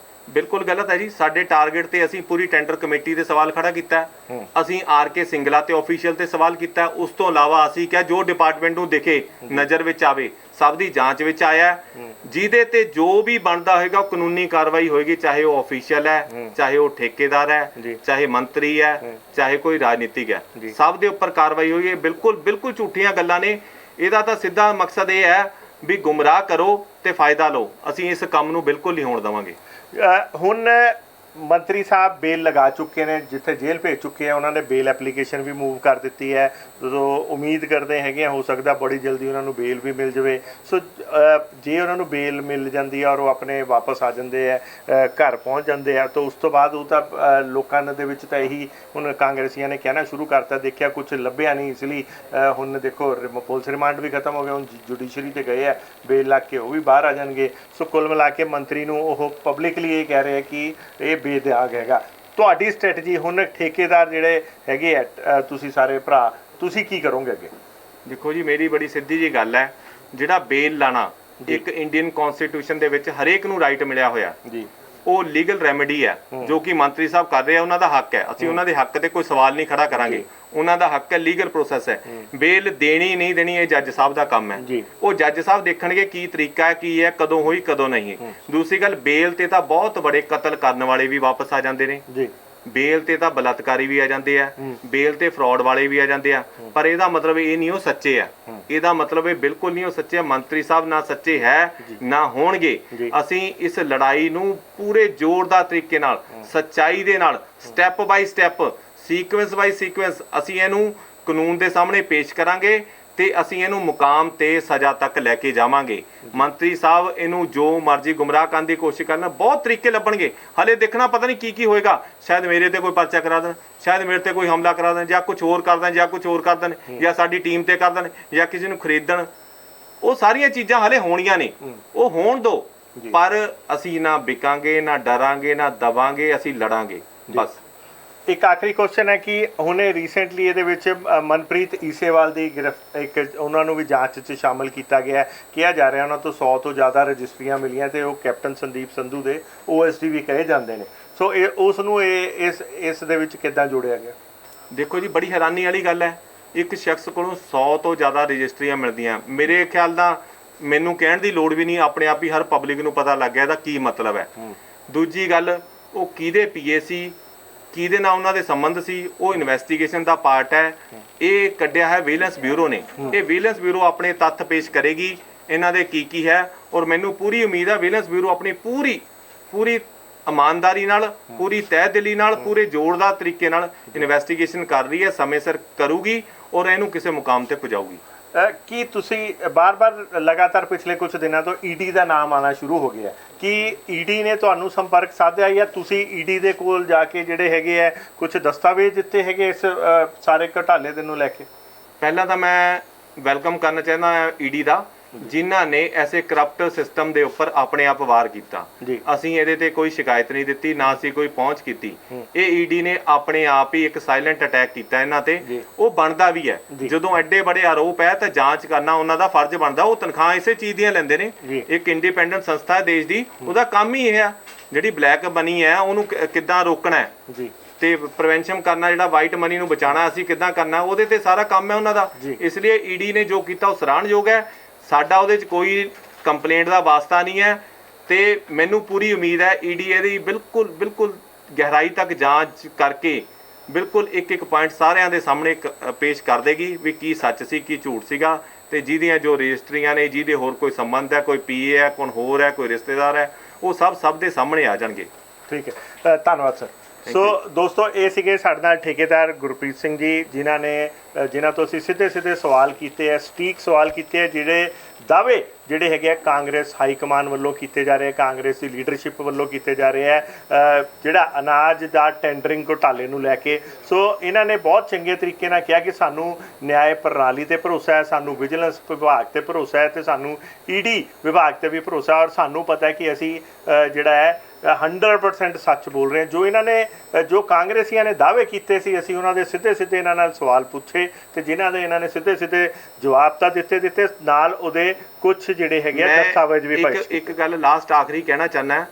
ਬਿਲਕੁਲ ਗਲਤ ਹੈ ਜੀ। ਸਾਡੇ ਟਾਰਗੇਟ ਤੇ ਅਸੀਂ ਪੂਰੀ ਟੈਂਡਰ ਕਮੇਟੀ ਦੇ ਸਵਾਲ ਖੜਾ ਕੀਤਾ, ਅਸੀਂ ਆਰ.ਕੇ. ਸਿੰਗਲਾ ਤੇ ਆਫੀਸ਼ੀਅਲ ਤੇ ਸਵਾਲ ਕੀਤਾ। ਉਸ ਤੋਂ ਇਲਾਵਾ ਅਸੀਂ ਕਿਹਾ ਜੋ ਡਿਪਾਰਟਮੈਂਟ ਨੂੰ ਦਿਖੇ, ਨਜ਼ਰ ਵਿੱਚ ਆਵੇ, ਸਭ ਦੀ ਜਾਂਚ ਵਿੱਚ ਆਇਆ, ਜਿਹਦੇ ਤੇ ਜੋ ਵੀ ਬਣਦਾ ਹੋਏਗਾ ਉਹ ਕਾਨੂੰਨੀ ਕਾਰਵਾਈ ਹੋਏਗੀ, ਚਾਹੇ ਉਹ ਆਫੀਸ਼ੀਅਲ ਹੈ, ਚਾਹੇ ਉਹ ਠੇਕੇਦਾਰ ਹੈ, ਚਾਹੇ ਮੰਤਰੀ ਹੈ, ਚਾਹੇ ਕੋਈ ਰਾਜਨੀਤਿਕ ਹੈ, ਸਭ ਦੇ ਉੱਪਰ ਕਾਰਵਾਈ ਹੋਈ ਹੈ। ਬਿਲਕੁਲ ਝੂਠੀਆਂ ਗੱਲਾਂ ਨੇ। ਇਹਦਾ ਤਾਂ ਸਿੱਧਾ ਮਕਸਦ ਇਹ ਹੈ ਵੀ ਗੁੰਮਰਾਹ ਕਰੋ ਤੇ ਫਾਇਦਾ ਲਓ। ਅਸੀਂ ਇਸ ਕੰਮ ਨੂੰ ਬਿਲਕੁਲ ਨਹੀਂ ਹੋਣ ਦੇਵਾਂਗੇ। ਹੁਣ ਮੰਤਰੀ ਸਾਹਿਬ ਬੇਲ ਲਗਾ ਚੁੱਕੇ ਨੇ, ਜਿੱਥੇ ਜੇਲ੍ਹ ਭੇਜ ਚੁੱਕੇ ਆ, ਉਹਨਾਂ ਨੇ ਬੇਲ ਐਪਲੀਕੇਸ਼ਨ ਵੀ ਮੂਵ ਕਰ ਦਿੱਤੀ ਹੈ। ਸੋ ਉਮੀਦ ਕਰਦੇ ਹੈਗੇ ਹੋ ਸਕਦਾ ਬੜੀ ਜਲਦੀ ਉਹਨਾਂ ਨੂੰ ਬੇਲ ਵੀ ਮਿਲ ਜਾਵੇ। ਸੋ ਜੇ ਉਹਨਾਂ ਨੂੰ ਬੇਲ ਮਿਲ ਜਾਂਦੀ ਆ ਔਰ ਉਹ ਆਪਣੇ ਵਾਪਸ ਆ ਜਾਂਦੇ ਆ, ਘਰ ਪਹੁੰਚ ਜਾਂਦੇ ਆ, ਤਾਂ ਉਸ ਤੋਂ ਬਾਅਦ ਉਹ ਤਾਂ ਲੋਕਾਂ ਦੇ ਵਿੱਚ ਤਾਂ ਇਹੀ ਹੁਣ ਕਾਂਗਰਸੀਆਂ ਨੇ ਕਹਿਣਾ ਸ਼ੁਰੂ ਕਰਤਾ, ਦੇਖਿਆ ਕੁਝ ਲੱਭਿਆ ਨਹੀਂ, ਇਸ ਲਈ ਹੁਣ ਦੇਖੋ ਪੁਲਿਸ ਰਿਮਾਂਡ ਵੀ ਖਤਮ ਹੋ ਗਿਆ, ਹੁਣ ਜੁਡੀਸ਼ਰੀ ਤੇ ਗਏ ਆ, ਬੇਲ ਲੱਗ ਕੇ ਉਹ ਵੀ ਬਾਹਰ ਆ ਜਾਣਗੇ। ਸੋ ਕੁੱਲ ਮਿਲਾ ਕੇ ਮੰਤਰੀ ਨੂੰ ਉਹ ਪਬਲਿਕਲੀ ਇਹ ਕਹਿ ਰਹੇ ਕਿ ਇਹ ਬੇਦਿਆਗ ਹੈਗਾ। ਤੁਹਾਡੀ ਸਟ੍ਰੈਟਜੀ ਹੁਣ, ਠੇਕੇਦਾਰ ਜਿਹੜੇ ਹੈਗੇ ਆ, ਤੁਸੀਂ ਸਾਰੇ ਭਰਾ, ਤੁਸੀਂ ਕੀ ਕਰੋਗੇ ਅੱਗੇ? ਦੇਖੋ ਜੀ, ਮੇਰੀ ਬੜੀ ਸਿੱਧੀ ਜੀ ਗੱਲ ਹੈ, ਜਿਹੜਾ ਬੇਲ ਲਾਣਾ ਇੱਕ ਇੰਡੀਅਨ ਕਨਸਟੀਟਿਊਸ਼ਨ ਦੇ ਵਿੱਚ ਹਰੇਕ ਨੂੰ ਰਾਈਟ ਮਿਲਿਆ ਹੋਇਆ ਜੀ, ਉਹ ਲੀਗਲ ਰੈਮੇਡੀ ਹੈ ਜੋ ਕਿ ਮੰਤਰੀ ਸਾਹਿਬ ਕਰ ਰਹੇ ਆ, ਉਹਨਾਂ ਦਾ ਹੱਕ ਹੈ। ਅਸੀਂ ਉਹਨਾਂ ਦੇ ਹੱਕ ਤੇ ਕੋਈ ਸਵਾਲ ਨਹੀਂ ਖੜਾ ਕਰਾਂਗੇ, ਉਹਨਾਂ ਦਾ ਹੱਕ ਹੈ, ਲੀਗਲ ਪ੍ਰੋਸੈਸ ਹੈ। ਬੇਲ ਦੇਣੀ ਨਹੀਂ ਦੇਣੀ ਇਹ ਜੱਜ ਸਾਹਿਬ ਦਾ ਕੰਮ ਹੈ, ਉਹ ਜੱਜ ਸਾਹਿਬ ਦੇਖਣਗੇ ਕੀ ਤਰੀਕਾ ਹੈ, ਕੀ ਹੈ, ਕਦੋਂ ਹੋਈ ਕਦੋਂ ਨਹੀਂ। ਦੂਸਰੀ ਗੱਲ, ਬੇਲ ਤੇ ਤਾਂ ਬਹੁਤ ਬੜੇ ਕਤਲ ਕਰਨ ਵਾਲੇ ਵੀ ਵਾਪਸ ਆ ਜਾਂਦੇ ਨੇ ਜੀ, ਬੇਲ ਤੇ ਤਾਂ ਬਲਾਤਕਾਰੀ ਵੀ ਆ ਜਾਂਦੇ ਆ, ਬੇਲ ਤੇ ਫਰਾਡ ਵਾਲੇ ਵੀ ਆ ਜਾਂਦੇ ਆ। ਪਰ ਇਹਦਾ ਮਤਲਬ ਇਹ ਨਹੀਂ ਉਹ ਸੱਚੇ ਆ, ਇਹਦਾ ਮਤਲਬ ਇਹ ਬਿਲਕੁਲ ਨਹੀਂ ਉਹ ਸੱਚੇ। ਮੰਤਰੀ ਸਾਹਿਬ ਨਾ ਸੱਚੇ ਹੈ ਨਾ ਹੋਣਗੇ। ਅਸੀਂ ਇਸ ਲੜਾਈ ਨੂੰ ਪੂਰੇ ਜ਼ੋਰਦਾਰ ਤਰੀਕੇ ਨਾਲ, ਸੱਚਾਈ ਦੇ ਨਾਲ, step by step, sequence by sequence ਅਸੀਂ ਇਹਨੂੰ ਕਾਨੂੰਨ ਦੇ ਸਾਹਮਣੇ ਪੇਸ਼ ਕਰਾਂਗੇ ਤੇ ਅਸੀਂ ਇਹਨੂੰ ਮੁਕਾਮ ਤੇ ਸਜ਼ਾ ਤੱਕ ਲੈ ਕੇ ਜਾਵਾਂਗੇ। ਮੰਤਰੀ ਸਾਹਿਬ ਇਹਨੂੰ ਜੋ ਮਰਜ਼ੀ ਗੁੰਮਰਾਹ ਕਰਨ ਦੀ ਕੋਸ਼ਿਸ਼ ਕਰਨ, ਬਹੁਤ ਤਰੀਕੇ ਲੱਭਣਗੇ। ਹਲੇ ਦੇਖਣਾ ਪਤਾ ਨਹੀਂ ਕੀ ਹੋਏਗਾ। ਸ਼ਾਇਦ ਮੇਰੇ ਤੇ ਕੋਈ ਪਰਚਾ ਕਰਾ ਦੇਣ, ਸ਼ਾਇਦ ਮੇਰੇ ਤੇ ਕੋਈ ਹਮਲਾ ਕਰਾ ਦੇਣ, ਜਾਂ ਕੁਝ ਹੋਰ ਕਰ ਦੇਣ, ਜਾਂ ਕੁਝ ਹੋਰ ਕਰ ਦੇਣ, ਜਾਂ ਸਾਡੀ ਟੀਮ ਤੇ ਕਰ ਦੇਣ, ਜਾਂ ਕਿਸੇ ਨੂੰ ਖਰੀਦਣ। ਉਹ ਸਾਰੀਆਂ ਚੀਜ਼ਾਂ ਹਲੇ ਹੋਣੀਆਂ ਨੇ, ਉਹ ਹੋਣ ਦਿਓ। ਪਰ ਅਸੀਂ ਨਾ ਵਿਕਾਂਗੇ, ਨਾ ਡਰਾਂਗੇ, ਨਾ ਦਬਾਂਗੇ, ਅਸੀਂ ਲੜਾਂਗੇ ਬਸ। ਇੱਕ ਆਖਰੀ ਕੁਐਸਚਨ ਹੈ ਕਿ ਹੁਣੇ ਰੀਸੈਂਟਲੀ ਇਹਦੇ ਵਿੱਚ ਮਨਪ੍ਰੀਤ ਈਸੇਵਾਲ ਦੀ ਇੱਕ ਉਹਨਾਂ ਨੂੰ ਵੀ ਜਾਂਚ 'ਚ ਸ਼ਾਮਲ ਕੀਤਾ ਗਿਆ। ਕਿਹਾ ਜਾ ਰਿਹਾ ਉਹਨਾਂ ਤੋਂ 100 ਤੋਂ ਜ਼ਿਆਦਾ ਰਜਿਸਟਰੀਆਂ ਮਿਲੀਆਂ ਤੇ ਉਹ ਕੈਪਟਨ ਸੰਦੀਪ ਸੰਧੂ ਦੇ OSD ਵੀ ਕਹੇ ਜਾਂਦੇ ਨੇ। ਸੋ ਇਹ ਉਸ ਨੂੰ ਇਸ ਦੇ ਵਿੱਚ ਕਿੱਦਾਂ ਜੋੜਿਆ ਗਿਆ? ਦੇਖੋ ਜੀ, ਬੜੀ ਹੈਰਾਨੀ ਵਾਲੀ ਗੱਲ ਹੈ, ਇੱਕ ਸ਼ਖਸ ਕੋਲੋਂ 100 ਤੋਂ ਜ਼ਿਆਦਾ ਰਜਿਸਟਰੀਆਂ ਮਿਲਦੀਆਂ। ਮੇਰੇ ਖਿਆਲ ਨਾਲ ਮੈਨੂੰ ਕਹਿਣ ਦੀ ਲੋੜ ਵੀ ਨਹੀਂ, ਆਪਣੇ ਆਪ ਹੀ ਹਰ ਪਬਲਿਕ ਨੂੰ ਪਤਾ ਲੱਗ ਗਿਆ ਇਹਦਾ ਕੀ ਮਤਲਬ ਹੈ। ਦੂਜੀ ਗੱਲ, ਉਹ ਕਿਹਦੇ PA ਸੀ, ਕਿਹਦੇ ਨਾਲ ਉਹਨਾਂ ਦੇ ਸੰਬੰਧ ਸੀ, ਉਹ ਇਨਵੈਸਟੀਗੇਸ਼ਨ ਦਾ ਪਾਰਟ ਹੈ। ਇਹ ਕੱਢਿਆ ਹੈ ਵਿਜੀਲੈਂਸ ਬਿਊਰੋ ਨੇ। ਇਹ ਵਿਜੀਲੈਂਸ ਬਿਊਰੋ ਆਪਣੇ ਤੱਥ ਪੇਸ਼ ਕਰੇਗੀ ਇਹਨਾਂ ਦੇ ਕੀ ਹੈ, ਔਰ ਮੈਨੂੰ ਪੂਰੀ ਉਮੀਦ ਹੈ ਵਿਜੀਲੈਂਸ ਬਿਊਰੋ ਆਪਣੀ ਪੂਰੀ ਇਮਾਨਦਾਰੀ ਨਾਲ, ਪੂਰੀ ਤਹਿ ਦਿਲੀ ਨਾਲ, ਪੂਰੇ ਜ਼ੋਰਦਾਰ ਤਰੀਕੇ ਨਾਲ ਇਨਵੈਸਟੀਗੇਸ਼ਨ ਕਰ ਰਹੀ ਹੈ, ਸਮੇਂ ਸਿਰ ਕਰੂਗੀ ਜੀ। ਔਰ ਇਹਨੂੰ ਕਿਸੇ ਮੁਕਾਮ ਤੇ ਪਹੁੰਚਾਊਗੀ। ਕੀ ਤੁਸੀਂ ਬਾਰ-ਬਾਰ ਲਗਾਤਾਰ ਪਿਛਲੇ ਕੁਝ ਦਿਨਾਂ ਤੋਂ ਈਡੀ ਦਾ ਨਾਮ ਆਉਣਾ ਸ਼ੁਰੂ ਹੋ ਗਿਆ, ਕੀ ਈਡੀ ਨੇ ਤੁਹਾਨੂੰ ਸੰਪਰਕ ਸਾਧਿਆ ਜਾਂ ਤੁਸੀਂ ਈਡੀ ਦੇ ਕੋਲ ਜਾ ਕੇ ਜਿਹੜੇ ਹੈਗੇ ਆ ਕੁਝ ਦਸਤਾਵੇਜ਼ ਦਿੱਤੇ ਹੈਗੇ ਇਸ ਸਾਰੇ ਘੁਟਾਲੇ ਦੇ ਨੂੰ ਲੈ ਕੇ? ਪਹਿਲਾਂ ਤਾਂ ਮੈਂ ਵੈਲਕਮ ਕਰਨਾ ਚਾਹੁੰਦਾ ਹਾਂ ਈਡੀ ਦਾ, ਜਿਨ੍ਹਾਂ ਨੇ ਐਸੇ ਕਰਪਟ ਸਿਸਟਮ ਦੇ ਉੱਪਰ ਆਪਣੇ ਆਪ ਵਾਰ ਕੀਤਾ। ਅਸੀਂ ਇਹਦੇ ਤੇ ਕੋਈ ਸ਼ਿਕਾਇਤ ਨਹੀਂ ਦਿੱਤੀ, ਨਾ ਅਸੀਂ ਕੋਈ ਪਹੁੰਚ ਕੀਤੀ। ਇਹ ਈਡੀ ਨੇ ਆਪਣੇ ਆਪ ਹੀ ਇੱਕ ਸਾਇਲੈਂਟ ਅਟੈਕ ਕੀਤਾ ਇਹਨਾਂ ਤੇ। ਉਹ ਬਣਦਾ ਵੀ ਹੈ, ਜਦੋਂ ਐਡੇ ਬੜੇ ਆਰੋਪ ਹੈ ਤਾਂ ਜਾਂਚ ਕਰਨਾ ਉਹਨਾਂ ਦਾ ਫਰਜ਼ ਬਣਦਾ। ਉਹ ਤਨਖਾਹ ਇਸੇ ਚੀਜ਼ ਦੀਆਂ ਲੈਂਦੇ ਨੇ। ਇੱਕ ਇੰਡੀਪੈਂਡੈਂਟ ਸੰਸਥਾ ਹੈ ਦੇਸ਼ ਦੀ, ਉਹਦਾ ਕੰਮ ਹੀ ਇਹ ਹੈ ਜਿਹੜੀ ਬਲੈਕ ਮਨੀ ਹੈ ਉਹਨੂੰ ਕਿੱਦਾਂ ਰੋਕਣਾ ਹੈ ਤੇ ਪ੍ਰੀਵੈਂਸ਼ਨ ਕਰਨਾ, ਜਿਹੜਾ ਵਾਈਟ ਮਨੀ ਨੂੰ ਬਚਾਉਣਾ ਅਸੀਂ ਕਿੱਦਾਂ ਕਰਨਾ, ਉਹਦੇ ਤੇ ਸਾਰਾ ਕੰਮ ਹੈ ਉਹਨਾਂ ਦਾ। ਇਸ ਲਈ ਈਡੀ ਨੇ ਜੋ ਕੀਤਾ ਉਹ ਸਰਾਹਣਯੋਗ ਹੈ। ਸਾਡਾ ਉਹਦੇ 'ਚ ਕੋਈ ਕੰਪਲੇਂਟ ਦਾ ਵਾਸਤਾ ਨਹੀਂ ਹੈ ਤੇ ਮੈਨੂੰ ਪੂਰੀ ਉਮੀਦ ਹੈ ਈਡੀ ਇਹਦੀ ਬਿਲਕੁਲ ਗਹਿਰਾਈ ਤੱਕ ਜਾਂਚ ਕਰਕੇ ਬਿਲਕੁਲ ਇੱਕ ਪੁਆਇੰਟ ਸਾਰਿਆਂ ਦੇ ਸਾਹਮਣੇ ਪੇਸ਼ ਕਰ ਦੇਗੀ ਵੀ ਕੀ ਸੱਚ ਸੀ ਕੀ ਝੂਠ ਸੀਗਾ, ਤੇ ਜਿਹਦੀਆਂ ਜੋ ਰਜਿਸਟਰੀਆਂ ਨੇ, ਜਿਹਦੇ ਹੋਰ ਕੋਈ ਸੰਬੰਧ ਹੈ, ਕੋਈ ਪੀਏ ਹੈ, ਕੋਈ ਹੋਰ ਹੈ, ਕੋਈ ਰਿਸ਼ਤੇਦਾਰ ਹੈ, ਉਹ ਸਭ ਦੇ ਸਾਹਮਣੇ ਆ ਜਾਣਗੇ। ਠੀਕ ਹੈ, ਧੰਨਵਾਦ ਸਰ। ਸੋ ਦੋਸਤੋ, ਇਹ ਸੀਗੇ ਸਾਡੇ ਨਾਲ ਠੇਕੇਦਾਰ ਗੁਰਪ੍ਰੀਤ ਸਿੰਘ ਜੀ, ਜਿਨ੍ਹਾਂ ਤੋਂ ਅਸੀਂ ਸਿੱਧੇ ਸਵਾਲ ਕੀਤੇ ਹੈ, ਸਟੀਕ ਸਵਾਲ ਕੀਤੇ ਹੈ, ਜਿਹੜੇ ਦਾਅਵੇ ਜਿਹੜੇ ਹੈਗੇ ਆ ਕਾਂਗਰਸ ਹਾਈ ਕਮਾਨ ਵੱਲੋਂ ਕੀਤੇ ਜਾ ਰਹੇ, ਕਾਂਗਰਸ ਦੀ ਲੀਡਰਸ਼ਿਪ ਵੱਲੋਂ ਕੀਤੇ ਜਾ ਰਹੇ ਹੈ, ਜਿਹੜਾ ਅਨਾਜ ਦਾ ਟੈਂਡਰਿੰਗ ਘੁਟਾਲੇ ਨੂੰ ਲੈ ਕੇ। ਸੋ ਇਹਨਾਂ ਨੇ ਬਹੁਤ ਚੰਗੇ ਤਰੀਕੇ ਨਾਲ ਕਿਹਾ ਕਿ ਸਾਨੂੰ ਨਿਆਂ ਪ੍ਰਣਾਲੀ ਤੇ ਭਰੋਸਾ ਹੈ, ਸਾਨੂੰ ਵਿਜੀਲੈਂਸ ਵਿਭਾਗ ਤੇ ਭਰੋਸਾ ਹੈ ਤੇ ਸਾਨੂੰ ਈਡੀ ਵਿਭਾਗ ਤੇ ਵੀ ਭਰੋਸਾ, ਔਰ ਸਾਨੂੰ ਪਤਾ ਹੈ ਕਿ ਅਸੀਂ ਜਿਹੜਾ ਹੈ 100% ਸੱਚ ਬੋਲ ਰਹੇ ਹਾਂ। ਜੋ ਇਹਨਾਂ ਨੇ ਜੋ ਕਾਂਗਰਸੀਆਂ ਨੇ ਦਾਅਵੇ ਕੀਤੇ ਸੀ, ਅਸੀਂ ਉਹਨਾਂ ਦੇ ਸਿੱਧੇ ਇਹਨਾਂ ਨਾਲ ਸਵਾਲ ਪੁੱਛੇ ਤੇ ਜਿਨ੍ਹਾਂ ਦੇ ਇਹਨਾਂ ਨੇ ਸਿੱਧੇ ਜਵਾਬ ਤਾਂ ਦਿੱਤੇ ਨਾਲ ਉਹਦੇ ਕੁਝ ਜਿਹੜੇ ਹੈਗੇ ਦਸਤਾਵੇਜ਼ ਵੀ ਪੇਸ਼ ਕੀਤੇ। ਇੱਕ ਗੱਲ ਲਾਸਟ ਆਖਰੀ ਕਹਿਣਾ ਚਾਹੁੰਦਾ,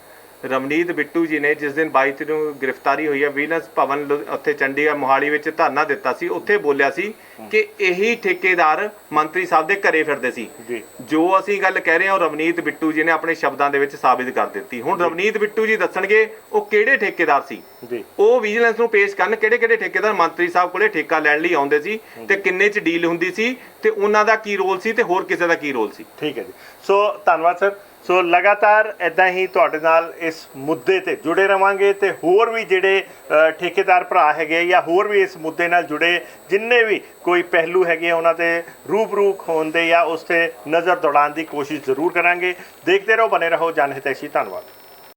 ਰਵਨੀਤ ਬਿੱਟੂ ਜੀ ਨੇ ਜਿਸ ਦਿਨ 22 ਨੂੰ ਗ੍ਰਿਫਤਾਰੀ ਹੋਈ ਹੈ, ਵਿਜੀਲੈਂਸ ਭਵਨ ਉੱਥੇ ਚੰਡੀਗੜ੍ਹ ਮੋਹਾਲੀ ਵਿੱਚ ਧਰਨਾ ਦਿੱਤਾ ਸੀ। ਉੱਥੇ ਬੋਲਿਆ ਸੀ ਕਿ ਇਹੀ ਠੇਕੇਦਾਰ ਮੰਤਰੀ ਸਾਹਿਬ ਦੇ ਘਰੇ ਫਿਰਦੇ ਸੀ। ਜੋ ਅਸੀਂ ਗੱਲ ਕਹਿ ਰਹੇ ਹਾਂ, ਰਵਨੀਤ ਬਿੱਟੂ ਜੀ ਨੇ ਆਪਣੇ ਸ਼ਬਦਾਂ ਦੇ ਵਿੱਚ ਸਾਬਿਤ ਕਰ ਦਿੱਤੀ। ਹੁਣ ਰਵਨੀਤ ਬਿੱਟੂ ਜੀ ਦੱਸਣਗੇ ਉਹ ਕਿਹੜੇ ਠੇਕੇਦਾਰ ਸੀ, ਉਹ ਵਿਜੀਲੈਂਸ ਨੂੰ ਪੇਸ਼ ਕਰਨ ਕਿਹੜੇ ਠੇਕੇਦਾਰ ਮੰਤਰੀ ਸਾਹਿਬ ਕੋਲੇ ਠੇਕਾ ਲੈਣ ਲਈ ਆਉਂਦੇ ਸੀ ਤੇ ਕਿੰਨੇ 'ਚ ਡੀਲ ਹੁੰਦੀ ਸੀ ਤੇ ਉਹਨਾਂ ਦਾ ਕੀ ਰੋਲ ਸੀ ਤੇ ਹੋਰ ਕਿਸੇ ਦਾ ਕੀ ਰੋਲ ਸੀ। ਠੀਕ ਹੈ ਜੀ, ਸੋ ਧੰਨਵਾਦ ਸਰ। ਸੋ ਲਗਾਤਾਰ ਇੱਦਾਂ ਹੀ ਤੁਹਾਡੇ ਨਾਲ ਇਸ ਮੁੱਦੇ ਤੇ ਜੁੜੇ ਰਵਾਂਗੇ ਤੇ ਹੋਰ ਵੀ ਜਿਹੜੇ ਠੇਕੇਦਾਰ ਭਰਾ ਹੈਗੇ ਜਾਂ ਹੋਰ ਵੀ ਇਸ ਮੁੱਦੇ ਨਾਲ ਜੁੜੇ ਜਿੰਨੇ ਵੀ ਕੋਈ ਪਹਿਲੂ ਹੈਗੇ ਉਹਨਾਂ ਤੇ ਰੂਬਰੂ ਹੋਣ ਦੇ ਜਾਂ ਉਸ ਤੇ ਨਜ਼ਰ ਦੌੜਾਉਣ ਦੀ ਕੋਸ਼ਿਸ਼ ਜ਼ਰੂਰ ਕਰਾਂਗੇ। ਦੇਖਦੇ ਰਹੋ, ਬਨੇ ਰਹੋ ਜਨ ਹਿਤੈਸ਼ੀ। ਧੰਨਵਾਦ।